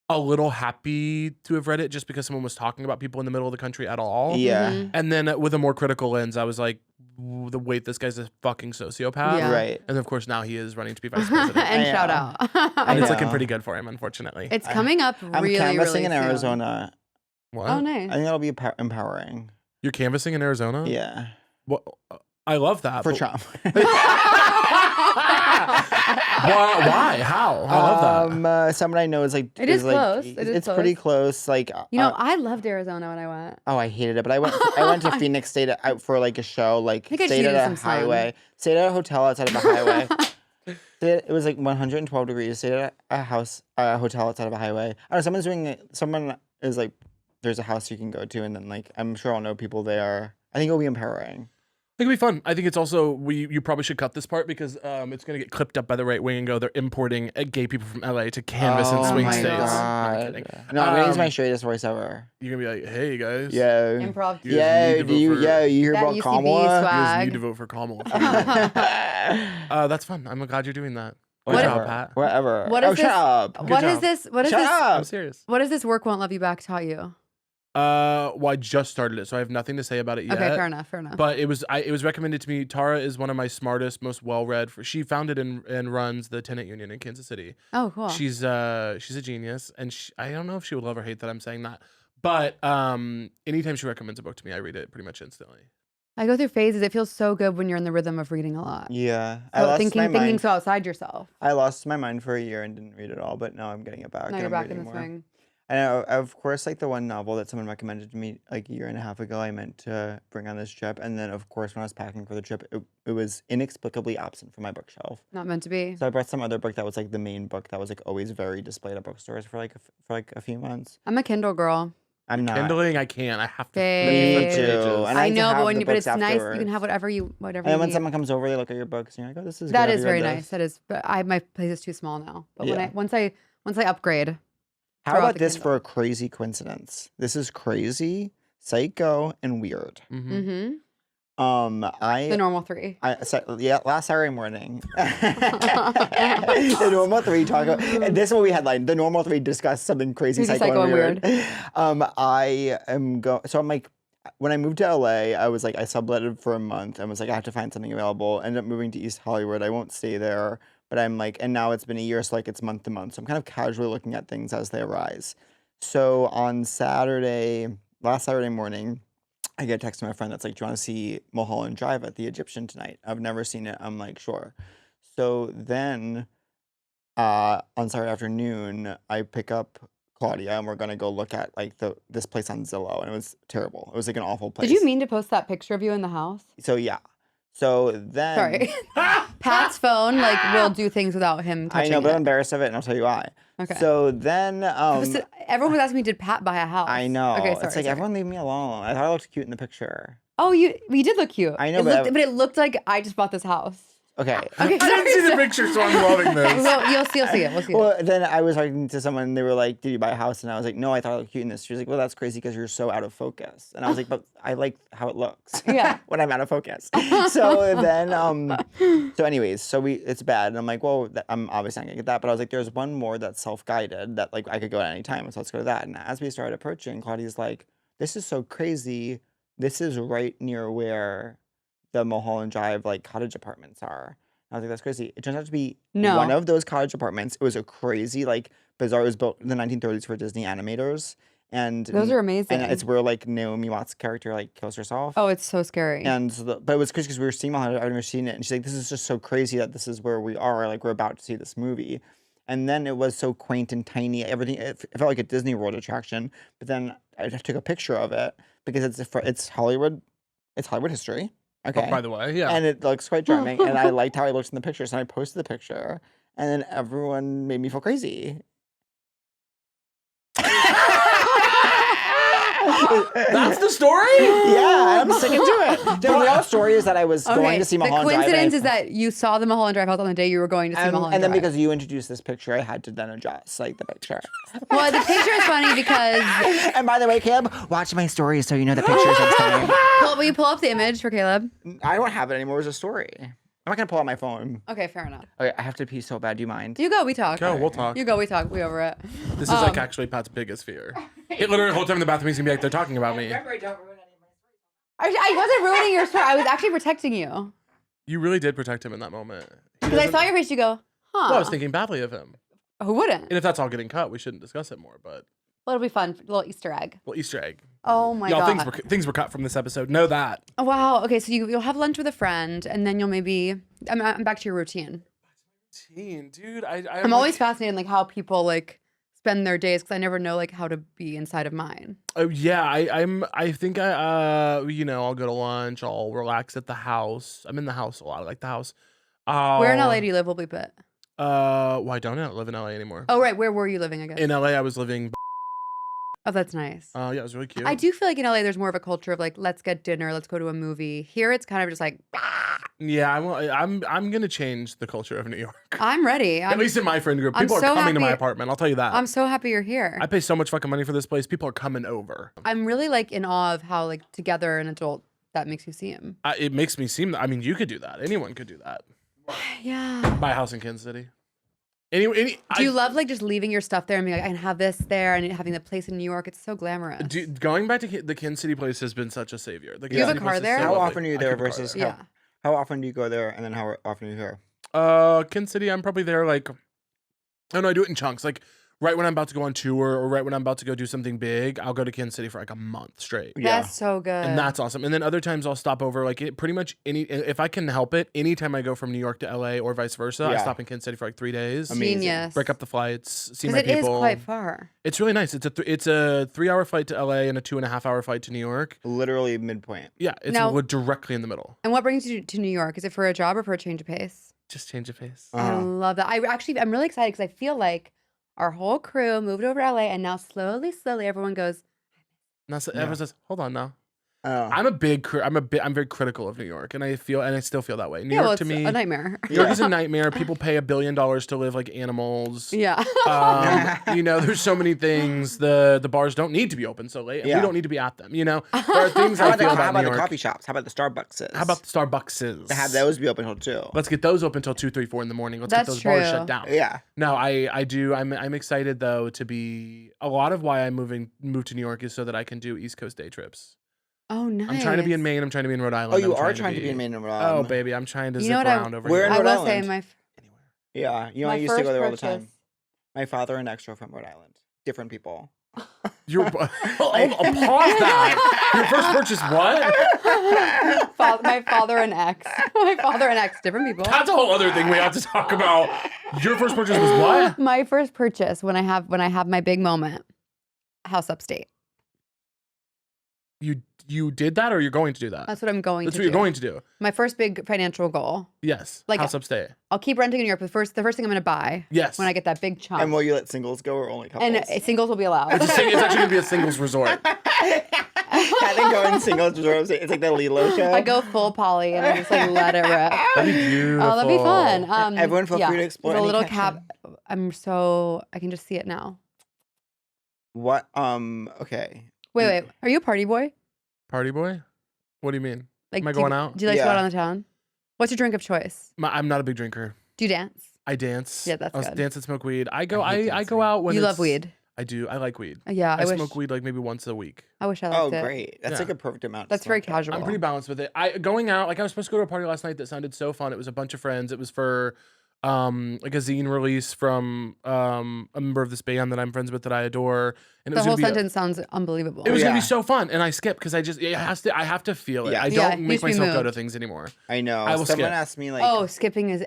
a little happy to have read it just because someone was talking about people in the middle of the country at all. Yeah. Mhm. And then with a more critical lens, I was like, wait, this guy's a fucking sociopath. Yeah. Right. And of course, now he is running to be vice president. And I shout know. out. And it's know. looking pretty good for him, unfortunately. It's coming up I'm really, canvassing really in soon. Arizona. What? Oh, I nice. think that'll be empowering. You're canvassing in Arizona? Yeah. What? I love that. For but- Trump. Why? How? I love that. Someone I know is like It is like, close. It is it's pretty close. close. Like You know, I loved Arizona when I went. oh, I hated it, but I went to Phoenix, stayed out for like a show, like think I just stayed needed at some a sun. highway, stayed at a hotel outside of a highway. It was like 112 degrees. Stayed at a hotel outside of a highway. I don't know. Someone is like, there's a house you can go to, and then like I'm sure I'll know people there. I think it'll be empowering. I think it'll be fun. I think it's also you probably should cut this part because it's gonna get clipped up by the right wing and go. They're importing gay people from LA to canvas in swing my states. No, I'm God. kidding. No, I'm gonna use my Um, straightest voice ever. You're gonna be like, hey guys, Yo. Improv. You guys need to vote for- you hear That about UCB Kamala? you guys swag. need to vote for Kamala. That's fun. I'm glad you're doing that. Good Whatever. job, Pat. Whatever. What is oh, this? shut up. What is job. this? What is Shut this? up. I'm serious. What is this work won't love you back taught you? Well, I just started it, so I have nothing to say about it yet. Okay, fair enough. Fair enough. But it was recommended to me. Tara is one of my smartest, most well-read. She founded and runs the tenant union in Kansas City. Oh, cool. She's a genius, and I don't know if she would love or hate that I'm saying that. But anytime she recommends a book to me, I read it pretty much instantly. I go through phases. It feels so good when you're in the rhythm of reading a lot. Yeah. I So lost thinking my mind. so outside yourself. I lost my mind for a year and didn't read it all, but now I'm getting it back. Now and you're I'm back in reading the more. swing. And of course, like the one novel that someone recommended to me like a year and a half ago, I meant to bring on this trip. And then, of course, when I was packing for the trip, it was inexplicably absent from my bookshelf. Not meant to be. So I brought some other book that was like the main book that was like always very displayed at bookstores for like a few months. I'm a Kindle girl. I'm not. Kindling, I can't. I have to Babe. flip through Me too. pages. And I like to know, have but when the you, but books it's nice. You can afterwards. have whatever you And then when need. someone comes over, they look at your books and you're like, "Oh, this is good. That Have is you read very this?" nice. That is, but my place is too small now. But Yeah. once I upgrade, How throw out about the this Kindle. for a crazy coincidence? This is crazy, psycho, and weird. Mm-hmm. The The normal 3. last Saturday morning, the normal 3 talk about, and this is what we headline. The normal 3 discuss something crazy, Crazy, psycho, and weird. weird. I'm like, when I moved to LA, I was like, I subletted for a month and was like, I have to find something available. Ended up moving to East Hollywood. I won't stay there, but I'm like, and now it's been a year, so like it's month to month. So I'm kind of casually looking at things as they arise. So on last Saturday morning, I get a text from my friend that's like, do you want to see Mulholland Drive at the Egyptian tonight? I've never seen it. I'm like, sure. So then on Saturday afternoon, I pick up Claudia and we're going to go look at like this place on Zillow. And it was terrible. It was like an awful place. Did you mean to post that picture of you in the house? So yeah. So then. Sorry. Pat's phone will do things without him I touching know, but I'm it. embarrassed of it and I'll tell you why. Okay. So then. Everyone was asking me, did Pat buy a house? I know. Okay, sorry. It's like, everyone leave me alone. I thought I looked cute in the picture. Oh, you did look cute. I know, it but looked, but it looked like I just bought this house. Okay. Okay, I didn't see the picture, so I'm loving this. Well, you'll see it. We'll see it. Well, then I was talking to someone, and they were like, "Did you buy a house?" And I was like, "No, I thought it looked cute in this." She was like, "Well, that's crazy because you're so out of focus." And I was like, "But I like how it looks Yeah. when I'm out of focus." So then, so anyways, it's bad, and I'm like, "Well, I'm obviously not gonna get that." But I was like, "There's one more that's self-guided that like I could go at any time, so let's go to that." And as we started approaching, Claudia's like, "This is so crazy. This is right near where the Mulholland Drive like cottage apartments are." I was like, that's crazy. It turns out to be No. one of those cottage apartments. It was a crazy, like, bizarre. It was built in the 1930s for Disney animators. And Those are amazing. And it's where, like, Naomi Watts' character, like, kills herself. Oh, it's so scary. And but it was crazy because we were seeing Mulholland. I've never seen it. And she's like, this is just so crazy that this is where we are. Like, we're about to see this movie. And then it was so quaint and tiny. Everything, it felt like a Disney World attraction. But then I took a picture of it because it's Hollywood. It's Hollywood history. Okay. Oh, by the way, yeah. And it looks quite charming. And I liked how I looked in the picture. So I posted the picture. And then everyone made me feel crazy. That's the story? Yeah, I'm sticking to it. The real story is that I was going to see Mulholland Drive. The coincidence is that you saw the Mulholland Drive house on the day you were going to see Mulholland and then Drive. because you introduced this picture, I had to then adjust like the picture. Well, the picture is funny because And by the way, Caleb, watch my stories so you know the pictures next time. will you pull up the image for Caleb? I don't have it anymore. It was a story. I'm not gonna pull out my phone. Okay, fair enough. Okay, I have to pee so bad. Do you mind? You go, we talk. Go, we'll talk. You go, we talk. We over it. This is like actually Pat's biggest fear. He literally the whole time in the bathroom he's gonna be like, they're talking about me. I wasn't ruining your story. I was actually protecting you. You really did protect him in that moment. Because I saw your face, you go, huh? Well, I was thinking badly of him. Who wouldn't? And if that's all getting cut, we shouldn't discuss it more, but Well, it'll be fun. A little Easter egg. well, Easter egg. Oh my Y'all, god. things were cut from this episode. Know that. Oh, wow. Okay, so you'll have lunch with a friend, and then you'll maybe. I'm back to your routine. Dude, I'm always fascinated in like how people like spend their days because I never know like how to be inside of mine. Oh yeah, I think I'll go to lunch. I'll relax at the house. I'm in the house a lot. I like the house. Where in LA do you live? We'll bleep it. Why don't I live in LA anymore? Oh right, where were you living? I guess. In LA, I was living. Oh, that's nice. Yeah, it was really cute. I do feel like in LA there's more of a culture of like let's get dinner, let's go to a movie. Here it's kind of just like Yeah, I'm gonna change the culture of New York. I'm ready. At least in my friend group, I'm people are so coming to my happy- apartment. I'll tell you that. I'm so happy you're here. I pay so much fucking money for this place. People are coming over. I'm really like in awe of how like together an adult that makes you seem. It makes me seem. I mean, you could do that. Anyone could do that. Yeah. Buy a house in Kansas City. Do you love like just leaving your stuff there and being like I can have this there and having the place in New York? It's so glamorous. Going back to the Kansas City place has been such a savior. The You have a Kansas City car place is there? so How lovely. often are you I there keep a car versus Yeah. how often do you go there and then how often are you here? Kansas City, I'm probably there like. Oh no, I do it in chunks. Like right when I'm about to go on tour or right when I'm about to go do something big, I'll go to Kansas City for like a month straight. Yeah. That's so good. And that's awesome. And then other times I'll stop over pretty much if I can help it, anytime I go from New York to LA or vice versa, I Yeah. stop in Kansas City for like 3 days. Amazing. Genius. Break up the flights, see Because my it is people. quite far. It's really nice. It's a 3-hour flight to LA and a 2.5-hour flight to New York. Literally midpoint. Yeah, it's Now- directly in the middle. And what brings you to New York? Is it for a job or for a change of pace? Just change of pace. I love that. I'm really excited because I feel like our whole crew moved over to LA, and now slowly everyone goes, Now everyone says, "Hold on now." Oh. I'm very critical of New York, and I still feel that way. New yeah, York well, to it's me, a nightmare. New York is a nightmare. People pay $1 billion to live like animals. Yeah. There's so many things. The bars don't need to be open so late, and Yeah. we don't need to be at them. There are things How I about, feel how about about New the York. coffee shops? How about the Starbuckses? How about the Starbuckses? to have those be open till 2? Let's get those open till 2, 3, 4 in the morning. Let's That's get those bars true. shut down. Yeah. No, I do. I'm excited though to be. A lot of why I moved to New York is so that I can do East Coast day trips. Oh, nice. I'm trying to be in Maine. I'm trying to be in Rhode Island. Oh, you I'm are trying to be in Maine and Rhode Oh, Island. baby, I'm trying to You zip know what I- around over Where here. in I Rhode will say Island? Anywhere. Yeah. You know, I my used to first go there all the purchase. time. My father and ex are from Rhode Island. Different people. You're pause that. Your first purchase, what? My father and ex. My father and ex, different people. That's a whole other thing we have to talk about. Your first purchase was what? My first purchase when I have my big moment, house upstate. You did that, or you're going to do that? That's what I'm going That's to what do. you're going to do. My first big financial goal. Yes. Like- House upstate. I'll keep renting in New York. But the first thing I'm going to buy Yes. when I get that big chunk. And will you let singles go or only couples? And singles will be allowed. It's actually going to be a singles resort. I think going singles resort. It's like the Lilo show. I go full poly and I just like let it rip. That'd be beautiful. Oh, that'd be fun. Everyone feel free to explore There's a any little caption. I can just see it now. What? Okay. Wait. Are you a party boy? Party boy? What do you mean? Like, Am I do you- going out? Do you like to go Yeah. out on the town? What's your drink of choice? I'm not a big drinker. Do you dance? I dance. Yeah, that's I good. dance and smoke weed. I I hate go dancing. out when You love it's- weed. I do. I like weed. Yeah, I I wish. smoke weed like maybe once a week. I wish I Oh, liked it. great. That's Yeah. like a perfect amount. to That's very smoke it. casual. I'm pretty balanced with it. Going out, like I was supposed to go to a party last night that sounded so fun. It was a bunch of friends. It was for like a zine release from a member of this band that I'm friends with that I adore. And it The was whole gonna be sentence sounds unbelievable. it was gonna Yeah. be so fun, and I skipped because I have to feel it. Yeah. I Yeah, don't you make should be myself go to moved. things anymore. I know. I will Someone skip. asked me like, Oh, skipping is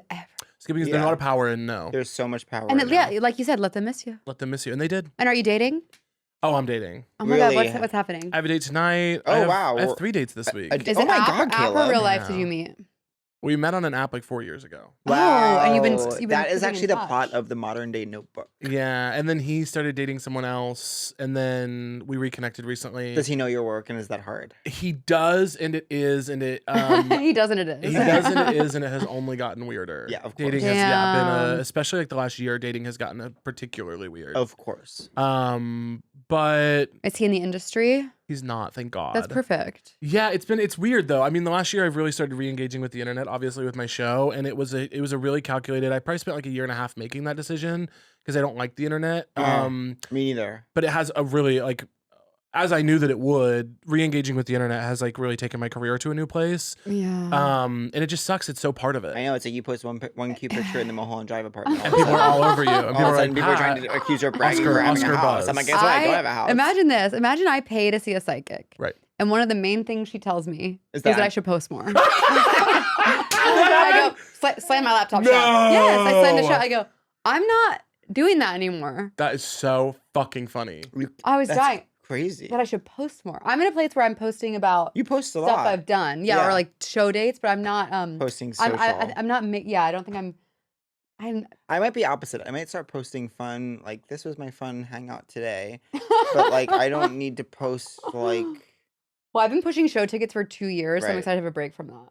Skipping is there's a Yeah. lot of power in no. there's so much power. and in yeah, that. like you said, let them miss you. Let them miss you, and they did. And are you dating? Oh, I'm dating. Oh my god, Really? what's happening? I have a date tonight. Oh, I have, wow. I have 3 dates this week. Is oh it my app, God, app or Caleb. real life? Did Yeah. you meet? We met on an app like 4 years ago. Wow. and you've been That is keeping actually in the touch. plot of the modern day Notebook. Yeah, and then he started dating someone else, and then we reconnected recently. Does he know your work, and is that hard? He does, and it is, and it He doesn't. It is. he does, and it is, and it has only gotten weirder. Yeah, of course. Dating has been Damn. especially like the last year. Dating has gotten particularly weird. Of course. But Is he in the industry? he's not. Thank God. That's perfect. Yeah, it's weird though. I mean, the last year I've really started re-engaging with the internet, obviously with my show, and it was a really calculated. I probably spent like a year and a half making that decision because I don't like the internet. Me neither. But it has a really like, as I knew that it would, re-engaging with the internet has like really taken my career to a new place. Yeah. And it just sucks. It's so part of it. I know. It's like you post one cute picture in the Mulholland Drive apartment. And people are all over you. And All people of are a like, sudden, people are trying "Pat." to accuse her of bragging Oscar- for having Oscar a house. buzz. I'm like, guess what? I don't have a house. Imagine this. Imagine I pay to see a psychic. Right. And one of the main things she tells me Is is that that- I should post more. I go, slam my laptop shut. Yes, I slammed it shut. I go, I'm not doing that anymore. That is so fucking funny. I was That's dying. crazy. That I should post more. I'm in a place where I'm posting about You post a stuff lot. I've done. Yeah, Yeah. or like show dates, but I'm not Posting I'm social. I'm not yeah, I don't think I'm I might be opposite. I might start posting fun. Like, this was my fun hangout today. But like, I don't need to post like. Well, I've been pushing show tickets for 2 years, so I'm Right. excited to have a break from that.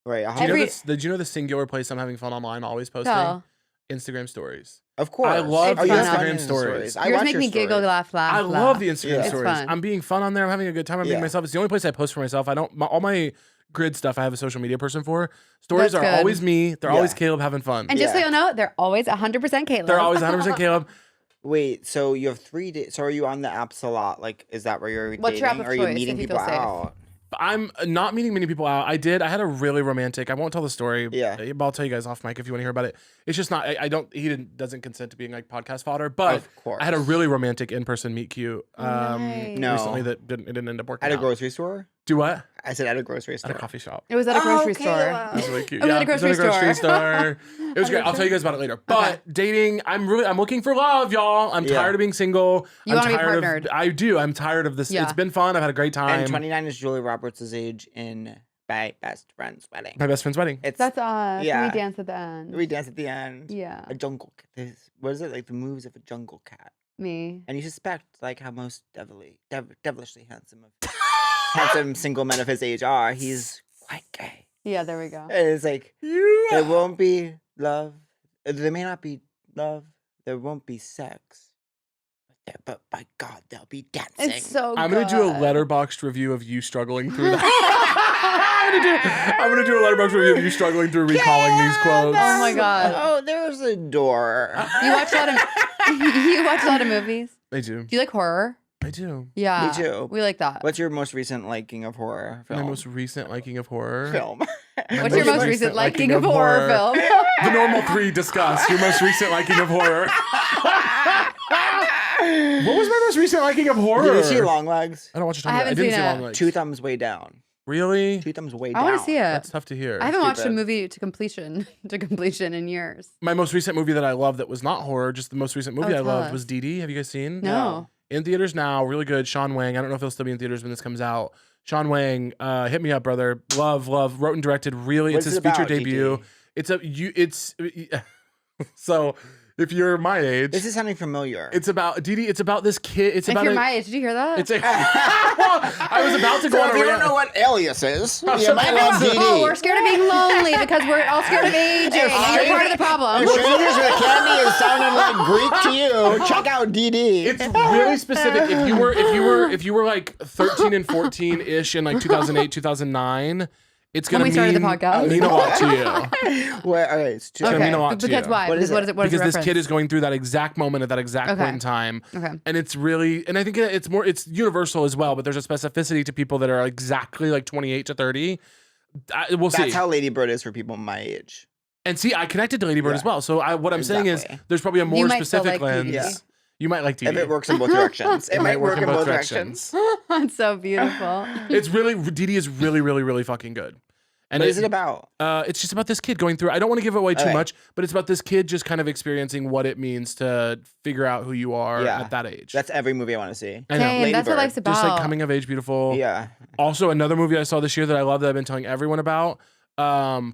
Right. I'll Do you, have- know did you know the singular place I'm having fun online always posting? No. Instagram stories. Of course. I love It's you have fun. fun in Instagram the stories. I Yours watch make your me giggle, stories. laugh. I laugh. love the Instagram Yeah. It's stories. fun. I'm being fun on there. I'm having a good time. I'm being Yeah. myself. It's the only place I post for myself. I don't all my grid stuff I have a social media person for. Stories That's are good. always me. They're Yeah. always Caleb having fun. And just so Yeah. you know, they're always 100% Caitlin. They're always 100% Caleb. Wait, so you have 3 dates. So are you on the apps a lot? Like, is that where you're What's dating? your app of Are you choice, meeting if you people feel safe? out? I'm not meeting many people out. I had a really romantic. I won't tell the story. Yeah. But I'll tell you guys off mic if you want to hear about it. It's just not. I don't. He doesn't consent to being like podcast fodder. But Of course. I had a really romantic in-person meet cute. Nice. No. Recently that didn't end up working. At a out. grocery store? Do what? I said at a grocery store. At a coffee shop. It was at a grocery okay, store. wow. It was really cute. It was at a it was grocery store. It was great. I'll tell you guys about it later. But dating, I'm looking for love, y'all. I'm tired of being single. You I'm wanna be tired partnered. I do. I'm tired of this. Yeah. It's been fun. I've had a great time. And 29 is Julie Roberts' age in my best friend's wedding. My best friend's wedding. It's That's us. Yeah. We dance at the end. we dance at the end. Yeah. A jungle cat. What is it like? The moves of a jungle cat. Me. And you suspect like how most devilishly handsome single men of his age are. He's quite gay. Yeah, there we go. And it's like there won't be love. There may not be love. There won't be sex. But by God, there'll be dancing. It's so good. I'm gonna do a letterboxed review of you struggling through that. I'm gonna do a letterboxed review of you struggling through recalling these quotes. Oh my God. Oh, there's a door. You watch a lot of you watch a lot of movies. I do. Do you like horror? I do. Yeah. Me too. We like that. What's your most recent liking of horror film? My most recent liking of horror. film. What's your most recent liking of horror film? The normal 3 discuss. Your most recent liking of horror. What was my most recent liking of horror? Did you see Longlegs? I don't watch it. I haven't didn't seen see it. Long Legs. Two thumbs way down. Really? Two thumbs way I down. want to see it. That's tough to hear. I haven't watched a Stupid. movie to completion in years. My most recent movie that I loved that was not horror, just the most recent movie I tell loved us. was Dee Dee. Have you guys seen? No. In theaters now, really good. Sean Wang. I don't know if it'll still be in theaters when this comes out. Sean Wang, hit me up, brother. Love. Wrote and directed. Really, What's it's his it about, feature debut. DD? It's so if you're my age, This is sounding familiar. it's about Dee Dee. It's about this kid. It's If about you're a, my age, did you hear that? It's a. I was about to go so on if a you don't rant. know what Alias is, you shut might the love fuck DD. up. Oh, we're scared of being lonely because we're all scared of aging. And you're part of the problem. If strangers with candy is sounding like Greek to you, check out DD. It's really specific. If you were like 13 and 14 ish in like 2008, 2009, it's When gonna we started the mean podcast. mean a lot to you. Well, all right, it's gonna mean a lot to Because you. why? What is Because it? what is Because the this kid reference? is going through that exact moment at that exact Okay. point in time. Okay. And it's really, and I think it's universal as well, but there's a specificity to people that are exactly like 28 to 30. We'll see. That's how Lady Bird is for people my age. And see, I connected to Lady Bird Yeah. as well. So what I'm saying is Exactly. there's probably a more might still specific like lens. DD. Yeah. You might like TV. If it works in both directions. It might work in both directions. That's so beautiful. It's really, DD is really, really, really fucking good. And What is it about? It's just about this kid going through. I don't want to give away too Okay. much, but it's about this kid just kind of experiencing what it means to figure out who you are Yeah. at that age. That's every movie I want to see. I know. Same. Lady That's what Bird. life's about. Just like coming of age, beautiful. Yeah. Also, another movie I saw this year that I love that I've been telling everyone about.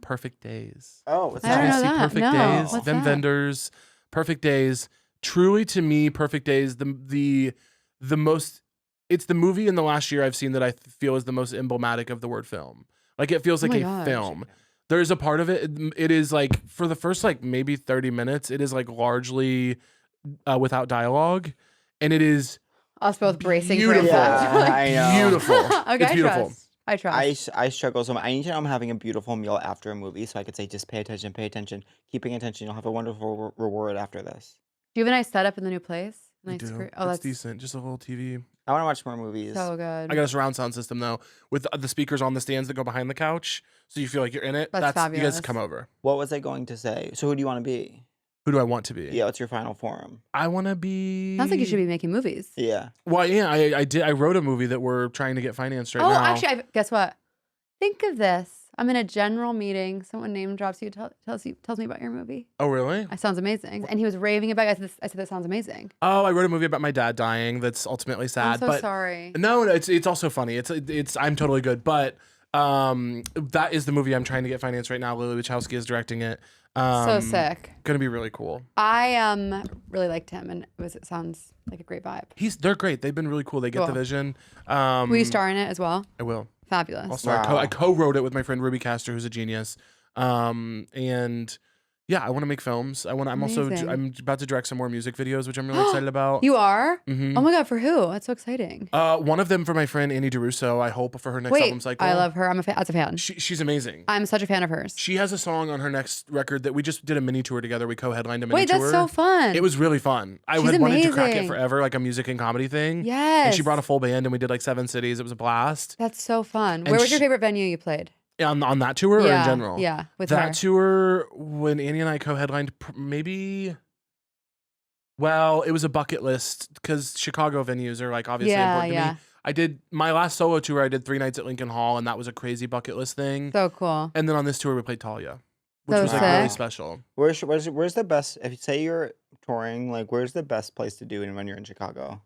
Perfect Days. Oh, what's I don't Did you know see that. Perfect No. Days? What's Them that? Vendors. Perfect Days. Truly, to me, Perfect Days the most. It's the movie in the last year I've seen that I feel is the most emblematic of the word film. Like it feels Oh like my a gosh. film. There's a part of it. It is like for the first like maybe 30 minutes. It is like largely without dialogue, and it is Us both bracing for beautiful. impact. Yeah, I know. beautiful. Okay, It's beautiful. I trust. I struggle so much. I need to know I'm having a beautiful meal after a movie so I could say, just pay attention, pay attention. Keeping attention, you'll have a wonderful reward after this. Do you have a nice setup in the new place? I Nice do. screen. It's Oh, that's decent. Just a little TV. I want to watch more movies. so good. I got a surround sound system though, with the speakers on the stands that go behind the couch, so you feel like you're in it. That's You guys fabulous. come over. What was I going to say? So who do you want to be? Who do I want to be? Yeah, what's your final form? I want to be. Sounds like you should be making movies. Yeah. Well, yeah, I did. I wrote a movie that we're trying to get financed right Oh, now. actually, guess what? Think of this. I'm in a general meeting. Someone name drops you, tells me about your movie. Oh, really? It sounds amazing. And he was raving about it. I said, that sounds amazing. Oh, I wrote a movie about my dad dying. That's ultimately sad. I'm so but sorry. no, it's also funny. It's I'm totally good. But that is the movie I'm trying to get financed right now. Lily Wachowski is directing it. So sick. Gonna be really cool. I really liked him, and it sounds like a great vibe. They're great. They've been really cool. They get the Cool. vision. Will you star in it as well? I will. Fabulous. I'll start. Wow. I co-wrote it with my friend Ruby Castor, who's a genius. And Yeah, I want to make films. I'm also Amazing. I'm about to direct some more music videos, which I'm really excited about. You are? Mhm. Oh my God, for who? That's so exciting. One of them for my friend Annie DeRusso. I hope for her next album Wait, cycle. I love her. I'm as a fan. She's amazing. I'm such a fan of hers. She has a song on her next record that we just did a mini tour together. We co-headlined a mini Wait, tour. that's so fun. It was really fun. I She's had wanted to crack it amazing. forever, like a music and comedy thing. Yes. And she brought a full band and we did like 7 cities. It was a blast. That's so fun. And Where was your she- favorite venue you played? On that tour or in general? Yeah, with that her. tour, when Annie and I co-headlined, maybe... Well, it was a bucket list because Chicago venues are like obviously important to me. I did my last solo tour. I did 3 nights at Lincoln Hall, and that was a crazy bucket list thing. So cool. And then on this tour, we played Talia, which So was like really sick. special. Where's the best? If you say you're touring, like, where's the best place to do it when you're in Chicago?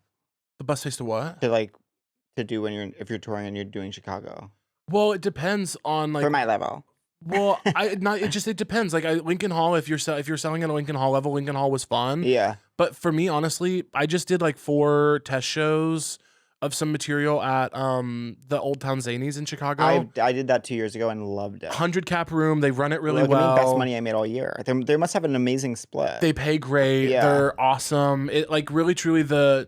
The best place to what? To do if you're touring and you're doing Chicago. Well, it depends on like. For my level. Well, it depends. Like Lincoln Hall, if you're selling at a Lincoln Hall level, Lincoln Hall was fun. Yeah. But for me, honestly, I just did like 4 test shows of some material at the Old Town Zanies in Chicago. I did that 2 years ago and loved it. 100 cap room. They run it really Look, I mean, well. best money I made all year. They must have an amazing split. They pay great. Yeah. They're awesome. It like really truly the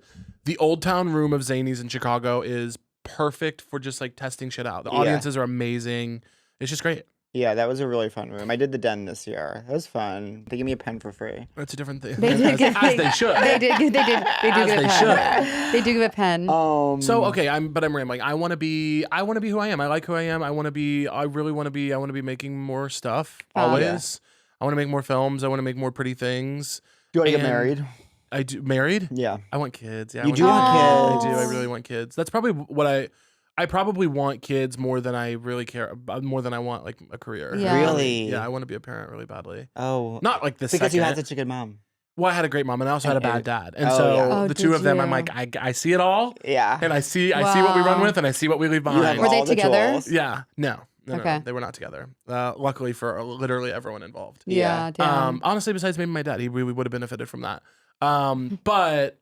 Old Town room of Zanies in Chicago is perfect for just like testing shit out. The Yeah. audiences are amazing. It's just great. Yeah, that was a really fun room. I did the Den this year. That was fun. They gave me a pen for free. That's a different thing. They did give- as they should. They do give As a they pen. They do give a pen. So okay, I'm rambling. I want to be who I am. I like who I am. I really want to be making more stuff always. I want to make more films. I want to make more pretty things. Do you want to get And married? I do married? Yeah. I want kids. Yeah, I You want do want I kids. do. I really want kids. That's probably what I probably want kids more than I really care about, more than I want like a career. Yeah. Really? Yeah, I want to be a parent really badly. Oh. Not like this Because you had second. such a good mom. Well, I had a great mom and I also had a And- bad dad. And Oh, so yeah. Oh, the two did of them, I'm you? like, I see it all. Yeah. And I see what we run Wow. with and I see what we leave You behind. have Were they all the together? tools. Yeah. No, Okay. they were not together. Luckily for literally everyone involved. Yeah, damn. Honestly, besides maybe my dad, he really would have benefited from that. But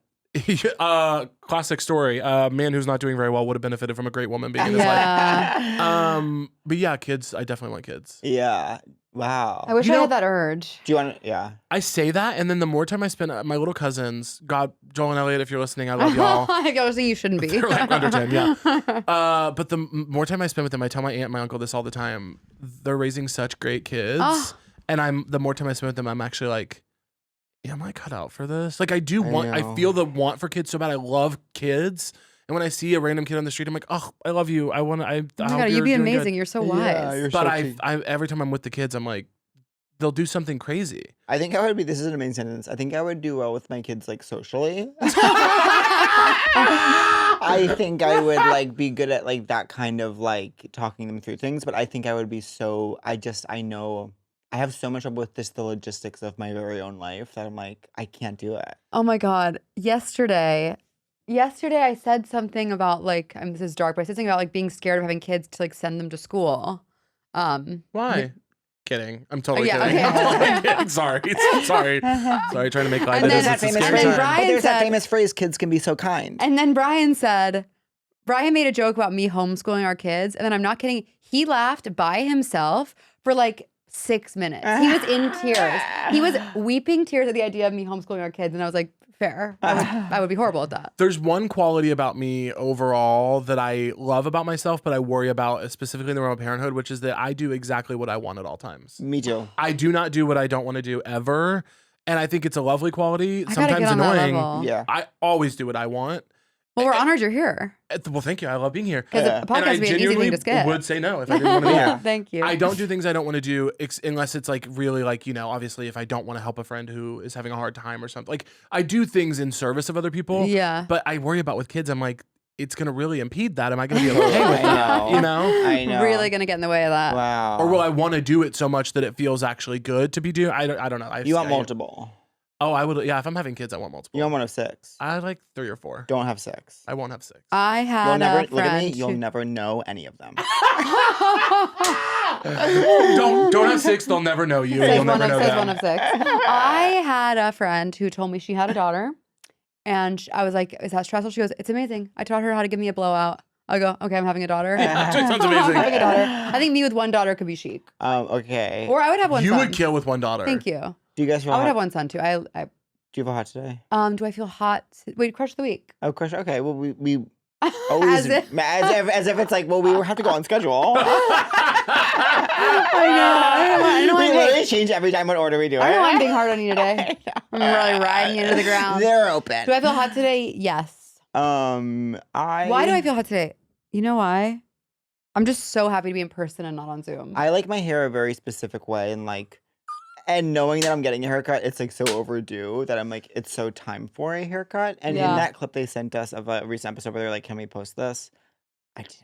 classic story. A man who's not doing very well would have benefited from a great woman being in his life. Yeah. But yeah, kids. I definitely want kids. Yeah. Wow. I wish You I know- had that urge. Do you want to? Yeah. I say that, and then the more time I spend, my little cousins, God, Joel and Elliot, if you're listening, I love y'all. I was saying you shouldn't be. They're like under 10, yeah. But the more time I spend with them, I tell my aunt and my uncle this all the time. They're raising such great kids. Oh. And the more time I spend with them, I'm actually like, yeah, am I cut out for this? Like I know. feel the want for kids so bad. I love kids. And when I see a random kid on the street, I'm like, oh, I love you. I want to, Oh my God, you'd be amazing. You're so wise. Yeah, you're But so I, cute. every time I'm with the kids, I'm like, they'll do something crazy. I think I would be. This is an amazing sentence. I think I would do well with my kids, like socially. I think I would like be good at like that kind of like talking them through things. But I think I would be so. I know I have so much trouble with just the logistics of my very own life that I'm like I can't do it. Oh my God. Yesterday I said something about like, this is dark, but I said something about like being scared of having kids to like send them to school. Why? Kidding. I'm totally yeah, kidding. okay. I'm totally kidding. Sorry. Sorry. Sorry, trying to make light And of then this. that It's a famous scary phrase- time. Brian But there's that said- famous phrase: "Kids can be so kind." And then Brian made a joke about me homeschooling our kids. And then I'm not kidding. He laughed by himself for like 6 minutes. He was in tears. He was weeping tears at the idea of me homeschooling our kids. And I was like, fair. I would be horrible at that. There's one quality about me overall that I love about myself, but I worry about specifically in the realm of parenthood, which is that I do exactly what I want at all times. Me too. I do not do what I don't want to do ever. And I think it's a lovely quality. I gotta Sometimes get on that annoying. level. Yeah. I always do what I want. Well, we're honored you're here. Well, thank you. I love being here. Because Yeah. a podcast And I would be an easy genuinely thing to skip. would say no if I didn't want to be here. Thank you. I don't do things I don't want to do unless it's like really like, obviously if I don't want to help a friend who is having a hard time or something. Like I do things in service of other people. Yeah. But I worry about with kids. I'm like, it's going to really impede that. Am I going to be okay with that? I know. I know. Really going to get in the way of that. Wow. Or will I want to do it so much that it feels actually good to be doing? I don't know. You want multiple? Oh, I would. Yeah, if I'm having kids, I want multiple. You want one of 6? I like 3 or 4. Don't have 6. I won't have 6. I You'll had never a look at me. friend You'll who- never know any of them. don't have 6. They'll never know you. Says You'll never know says them. 1 of 6. I had a friend who told me she had a daughter, and I was like, "Is that stressful?" She goes, "It's amazing. I taught her how to give me a blowout." I'll go, okay, I'm having a daughter. Actually, sounds I'm amazing. having a daughter. I think me with one daughter could be chic. Okay. Or I would have one You son. would kill with one daughter. Thank you. Do you guys feel I would hot? have one son too. I Do you feel hot today? do I feel hot? Wait, crush of the week. Oh, crush. Okay. Well, we always As if- as if it's like, well, we have to go on schedule. I know. We I'm literally being, change every time what order we do it. I know I'm being hard on you today. I'm really riding you to the ground. They're open. Do I feel hot today? Yes. Why do I feel hot today? You know why? I'm just so happy to be in person and not on Zoom. I like my hair a very specific way, and knowing that I'm getting a haircut, it's like so overdue that I'm like, it's so time for a haircut. And Yeah. in that clip they sent us of a recent episode where they're like, can we post this? I didn't.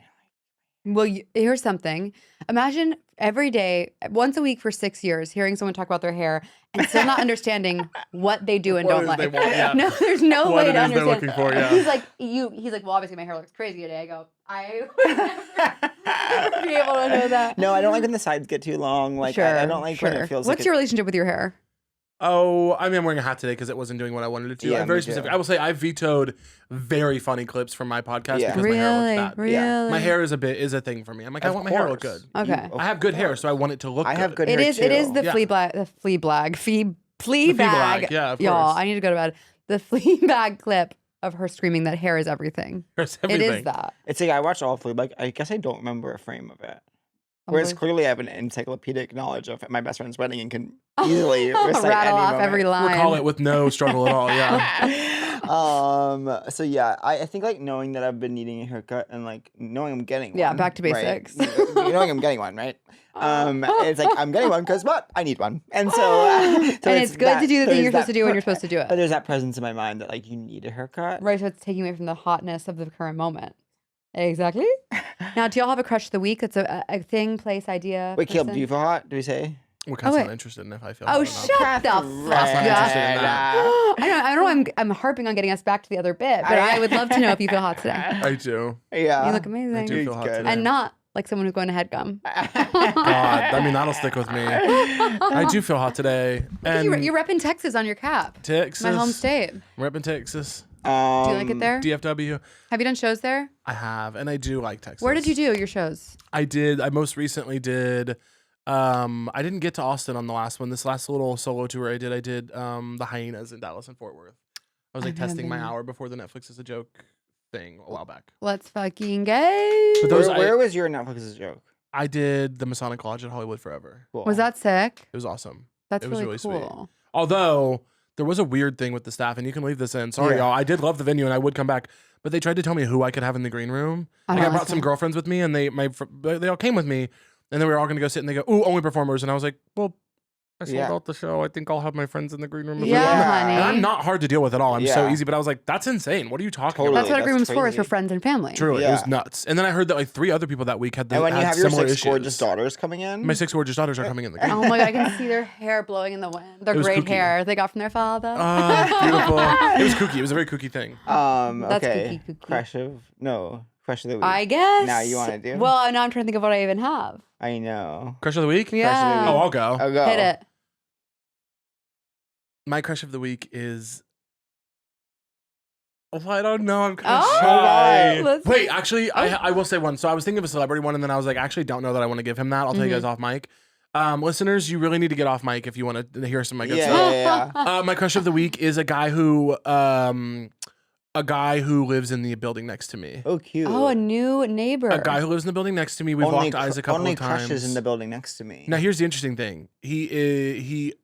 Well, here's something. Imagine every day, once a week for 6 years, hearing someone talk about their hair and still not understanding what they do and What don't it is like. they want, yeah. No, there's no What way it to is they're understand. looking for, yeah. He's like, well, obviously my hair looks crazy today. I go, I would never be able to know that. No, I don't like when the sides get too long. Like, I don't like when it feels What's like your relationship with your hair? Oh, I mean, I'm wearing a hat today because it wasn't doing what I wanted it to. Yeah, I'm very me too. specific. I will say I vetoed very funny clips from my podcast Yeah. because my hair Really? looks bad. Really? My hair is a thing for me. I'm like, I Of want my hair to look course. good. Okay. I have good hair, so I want it to look I good. have good It hair is. too. It is the Yeah. flea bag. Flea flea bag. bag, yeah, of Y'all, course. I need to go to bed. The flea bag clip of her screaming that hair is everything. There's It everything. is that. It's like I watched all of Fleabag. I guess I don't remember a frame of it. Whereas Unbelievable. clearly I have an encyclopedic knowledge of my best friend's wedding and can easily recite rattle any off moment. every line. Recall it with no struggle at all. Yeah. So yeah, I think like knowing that I've been needing a haircut and like knowing I'm getting one. Yeah, back to right? basics. Knowing I'm getting one, right? It's like I'm getting one because what? I need one. And so, And it's good to do the thing you're supposed to do when you're supposed to do But it. there's that presence in my mind that like you need a haircut. Right, so it's taking away from the hotness of the current moment. Exactly. Now, do y'all have a crush of the week? That's a thing, place, idea. Wait, Caleb, person? do you feel hot? Do we say? We're kind of wait. not interested in if I feel. Oh, hot or not. shut the fuck not interested in up. that. I know I'm harping on getting us back to the other bit, but I would love to know if you feel hot today. I do. Yeah. You look I amazing. do feel hot good. today. And not like someone who's going to Headgum. God, I mean that'll stick with me. I do feel hot today. And You're repping Texas on your cap. Texas, My home state. Repping Texas, Do you like it there? DFW. Have you done shows there? I have, and I do like Texas. Where did you do your shows? I most recently did. I didn't get to Austin on the last one. This last little solo tour I did the Hyenas in Dallas and Fort Worth. I was like I haven't testing my been. hour before the Netflix is a joke thing a while back. Let's fucking go. But those Where was your Netflix's joke? I did the Masonic Lodge at Hollywood Forever. Cool. Was that sick? It was awesome. That's It was really really sweet. cool. Although there was a weird thing with the staff, and you can leave this in. Sorry, Yeah. y'all. I did love the venue, and I would come back. But they tried to tell me who I could have in the green room. Like, I brought some girlfriends with me, and they all came with me, and then we were all going to go sit, and they go, "Ooh, only performers," and I was like, "Well, I sold Yeah. out the show. I think I'll have my friends in the green room." as Yeah, well." honey. And I'm not hard to deal with at all. I'm so Yeah. easy, but I was like, "That's insane. What are you talking Totally. about?" That's what a green room's That's for, is for crazy. friends and family. Truly, it Yeah. was nuts. And then I heard that like 3 other people that week had And when you had have your similar 6 gorgeous issues. daughters coming in, My 6 gorgeous daughters are coming in the green room. Oh my god, I can see their hair blowing in the wind. Their It was great kooky. hair they got from their father. Beautiful. It was kooky. It was a very kooky thing. That's okay. kooky. Crush of the week. I guess. Now you wanna do? Well, now I'm trying to think of what I even have. I know. Crush of the week? Yeah. Oh, I'll go. I'll go. Hit it. My crush of the week is. Oh, I don't know. I'm kind of Oh, shy. let's- Wait, actually, I will say one. So I was thinking of a celebrity one, and then I was like, I actually don't know that I want to give him that. I'll tell you guys off mic. Listeners, you really need to get off mic if you want to hear some of my good stuff. Yeah. My crush of the week is a guy who lives in the building next to me. Oh, cute. Oh, a new neighbor. A guy who lives in the building next to me. We've locked eyes a couple only of times. crushes in the building next to me. Now here's the interesting thing. He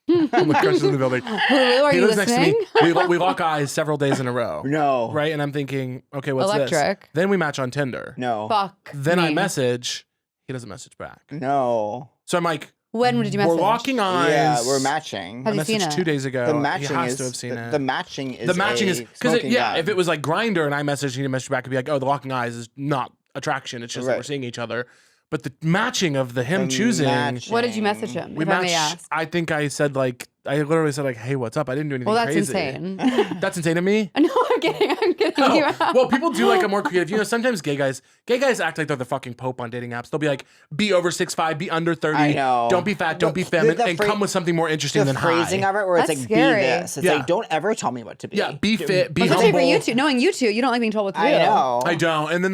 only crushes in the building. Hulu, are He you lives next to listening? me. We lock eyes several days in a row. No. Right? And I'm thinking, okay, what's Electric. this? Then we match on Tinder. No. Fuck. Then I me. message. He doesn't message back. No. So I'm like, When did you message? we're locking eyes. Yeah, we're matching. Have I you seen messaged it? 2 days ago. The He matching has is to have seen it. the matching is The matching is because smoking gun. if it was like Grinder and I messaged and he messaged back, it'd be like, oh, the locking eyes is not attraction. It's just that we're Right. seeing each other. But the matching of him The choosing. matching. What did you message him? We if I may matched. ask. I think I said like I literally said like, "Hey, what's up?" I didn't do anything Well, that's crazy. insane. That's insane to me. No, I'm kidding. I'm kidding. You. Oh, well, people do like a more creative. You know, sometimes gay guys act like they're the fucking pope on dating apps. They'll be like, "Be over 6'5", be under 30, I know. don't be fat, don't be feminine, and come with something more interesting The than phrasing high." of it, where it's That's like, scary. be this. It's Yeah. like, don't ever tell me what to be. Yeah, be fit, be Especially humble. for you two. Knowing you two, you don't like being told what to do. I know. I don't. And then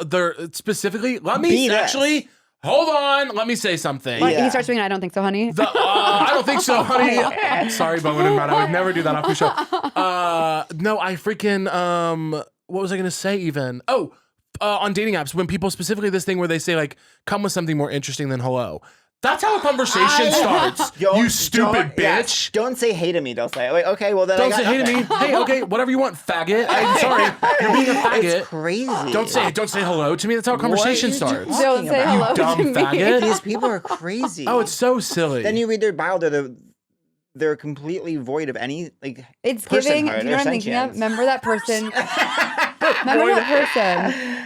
they're specifically, let me Be this. actually, hold on, let me say something. Like, Yeah. He starts doing, I don't think so, honey. I don't think so, honey. Sorry, Bowen and Matt. I would never do that off the show. No, I freaking, what was I going to say even? Oh, on dating apps, when people specifically this thing where they say like, come with something more interesting than hello. That's how a conversation starts. You stupid bitch. Yes, don't say hey to me. They'll say like, okay, well then Don't I say got hey to me. nothing. Hey, okay, whatever you want, faggot. I'm sorry. You're being a faggot. It's crazy. Don't say hello to me. That's how a conversation What are you starts. Don't say hello dumb to me. faggot. These people are crazy. Oh, it's so silly. Then you read their bio, they're completely void of any like. It's giving. personhood You know or what I'm thinking of? sentience. Remember that person? Remember that person?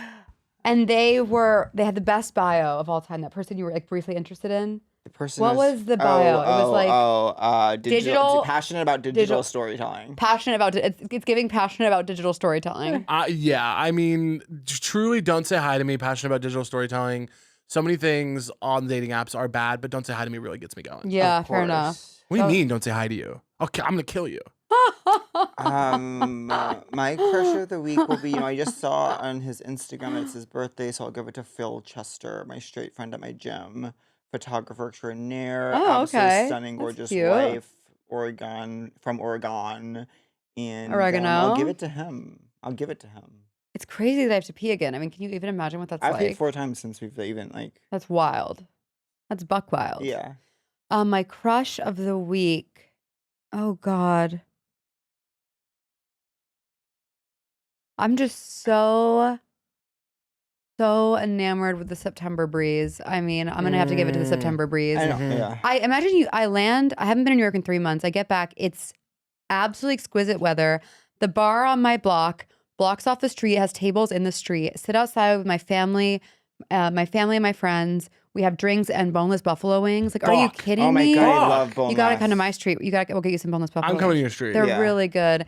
And they had the best bio of all time. That person you were like briefly interested in. The person What was the bio? It was like digital, passionate about digital storytelling. passionate about it's giving passionate about digital storytelling. Yeah, I mean, truly don't say hi to me, passionate about digital storytelling. So many things on dating apps are bad, but don't say hi to me really gets me going. Yeah, Of fair enough. course. What do you mean don't say hi to you? Okay, I'm going to kill you. My crush of the week will be, I just saw on his Instagram it's his birthday, so I'll give it to Phil Chester, my straight friend at my gym, photographer extraordinaire, Oh, absolutely okay. stunning, That's gorgeous cute. wife, from Oregon, and Oregano? I'll give it to him. It's crazy that I have to pee again. I mean, can you even imagine what that's I've like? peed 4 times since we've even like. That's wild. That's buck wild. Yeah. My crush of the week. Oh God. I'm just so enamored with the September breeze. I mean, I'm gonna have to give it to the September breeze. I know. Mhm. Yeah. I imagine I land, I haven't been in New York in 3 months. I get back, it's absolutely exquisite weather. The bar on my block blocks off the street, has tables in the street. Sit outside with my family and my friends. We have drinks and boneless buffalo wings. Like, are you Fuck. kidding Oh my me? god, I Fuck. love boneless. You gotta come to my street. We'll get you some boneless buffalo I'm coming to wings. your street. They're Yeah. really good.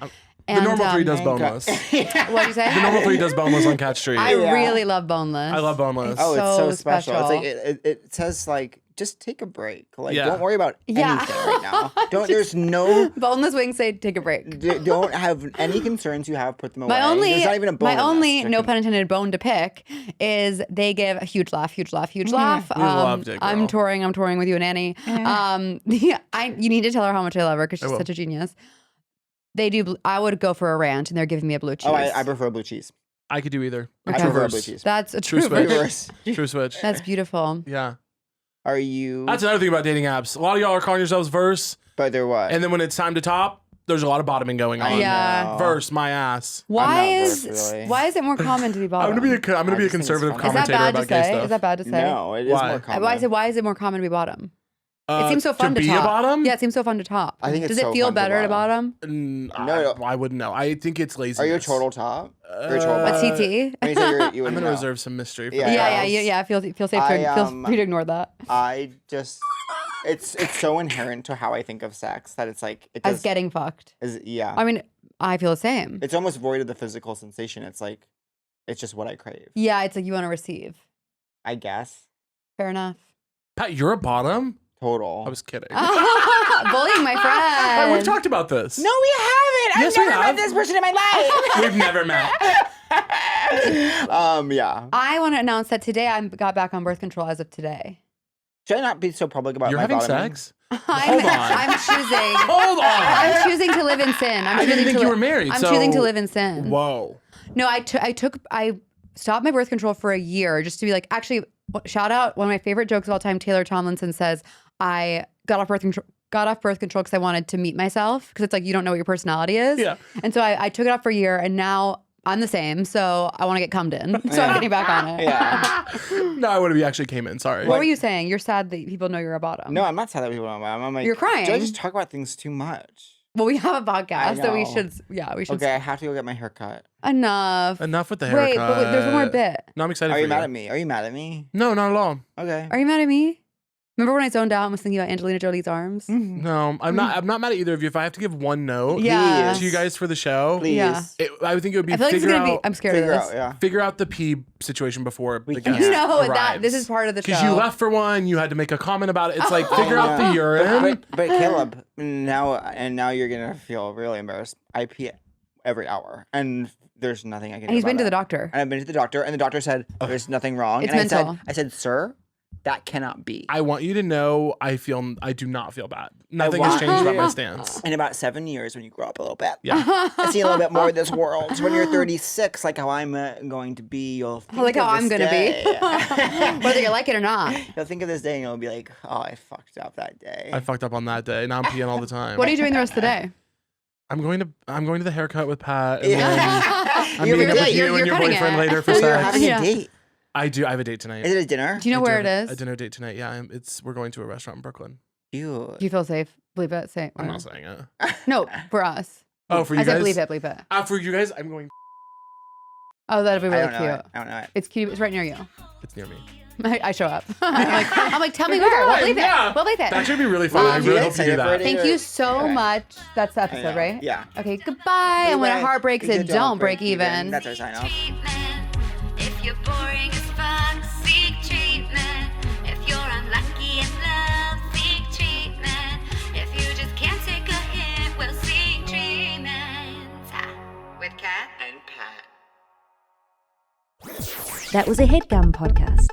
The normal 3 does Thank boneless. God. What'd you say? The normal 3 does boneless on Cat Street. I Yeah. really love boneless. I love boneless. Oh, it's so so special. It's special. like it says like just take a break. Like Yeah. don't worry about Yeah. anything right now. Don't. There's no. Boneless wings say take a break. Don't have any concerns you have. Put them away. My only, There's not even a bone. my only, no pun intended, bone to pick is they give a huge laugh, huge laugh, huge laugh. We loved it, I'm girl. touring with you and Annie. You need to tell her how much I love her because she's will. such a genius. They do. I would go for a ranch, and they're giving me a blue cheese. Oh, I prefer blue cheese. I could do either. Okay. I prefer Reverse. blue cheese. That's a True true switch. version. Reverse. True switch. That's beautiful. Yeah. Are you? That's another thing about dating apps. A lot of y'all are calling yourselves verse, But they're what? and then when it's time to top, there's a lot of bottoming going on. Yeah. know. Verse, my ass. Why not is verse, really. why is it more common to be bottom? I'm gonna be a I just think it's conservative funny. Is that commentator bad to about gay say? stuff. Is that bad to say? No, it is Why? more common. Why is it more common to be bottom? It seems so fun to be top. a bottom. Yeah, it seems so fun to top. I think it's Does so it feel fun to better to bottom. bottom? No. I wouldn't know. I think it's laziness. Are you a total top? Or a total A bottom? TT? When you say you I'm wouldn't gonna know. reserve some mystery for Yeah, the Yeah, girls. yeah. Feel safe to feel free to ignore that. I just, it's so inherent to how I think of sex that it's like it As does. getting fucked. Yeah. I mean, I feel the same. It's almost void of the physical sensation. It's like, it's just what I crave. Yeah, it's like you want to receive. I guess. Fair enough. Pat, you're a bottom. Total. I was kidding. Bullying my friend. We've talked about this. No, we haven't. Yes, we have. this person in my life. We've never met. Yeah. I want to announce that today I got back on birth control as of today. Should I not be so public about You're my having bottoming? sex? I'm on. choosing. Hold on. I'm choosing to live in sin. I didn't think you were married. I'm so... choosing to live in sin. Whoa. No, I stopped my birth control for a year just to be like, actually, shout out one of my favorite jokes of all time. Taylor Tomlinson says, I got off birth control because I wanted to meet myself, because it's like you don't know what your personality is. Yeah. And so I took it off for a year, and now I'm the same. So I want to get cummed in. So I'm getting back on it. Yeah. No, I would have actually came in. Sorry. What were you saying? You're sad that people know you're a bottom. No, I'm not sad that people don't. I'm like, You're crying. Do I just talk about things too much? Well, we have a podcast, so we know. should. Yeah, we should. Okay, I have to go get my hair cut. Enough. Enough with the haircut. Wait, but wait, there's one more bit. No, I'm excited Are for you mad at me? Are you mad at me? No, not at all. Okay. Are you mad at me? Remember when I zoned out and was thinking about Angelina Jolie's arms? No, I'm not. I'm not mad at either of you. If I have to give one note, Yeah. to you guys for the show, Please. Yeah. I would think it would be I feel like this is figure gonna be. out I'm scared Figure of out, this. yeah. figure out the pee situation before We the can't. guest No, arrives. that this is part of the show. Because you left for one, you had to make a comment about it. It's like figure out the Yeah. urine. But Caleb, now you're gonna feel really embarrassed. I pee every hour, and there's nothing I can do. And he's been to about the it. doctor. And I've been to the doctor, and the doctor said there's nothing wrong. It's and mental. I said, sir, that cannot be. I want you to know I do not feel bad. Nothing has want changed about my you- stance. In about 7 years, when you grow up a little bit, Yeah. I see a little bit more of this world. So when you're 36, like how I'm going to be, you'll think Like of how I'm this gonna day. be, whether you like it or not. You'll think of this day, and you'll be like, oh, I fucked up that day. I fucked up on that day. Now I'm peeing all the time. What are you doing the rest of the day? I'm going to the haircut with Pat. And Yeah. then I'm You're meeting up with you're you and your cutting boyfriend it. later for You're sex. having Yeah. a date. I do. I have a date tonight. Is it a dinner? Do you know I do where have it A is? dinner date tonight. Yeah, we're going to a restaurant in Brooklyn. You. Do you feel safe? Believe it. Say it. I'm not saying it. No, for us. Oh, for you I said guys. believe it. For you guys, I'm going. Oh, that'd be I really don't know cute. it. I don't know it. It's cute. It's right near you. It's near me. I show up. I'm like, tell me where. We'll believe Yeah. it. We'll believe That it. should be really fun. I You really guys hope you do excited for that. it? Thank you so Okay. much. That's the I episode, know. right? Yeah. Okay, goodbye. And when a Goodbye. heart breaks, it don't break even. That's our sign off. Treatment. If you're boring as fuck, seek treatment. If you're unlucky in love, seek treatment. If you just can't take a hint, well, seek treatment. With Kat And Pat. That was a Headgum podcast.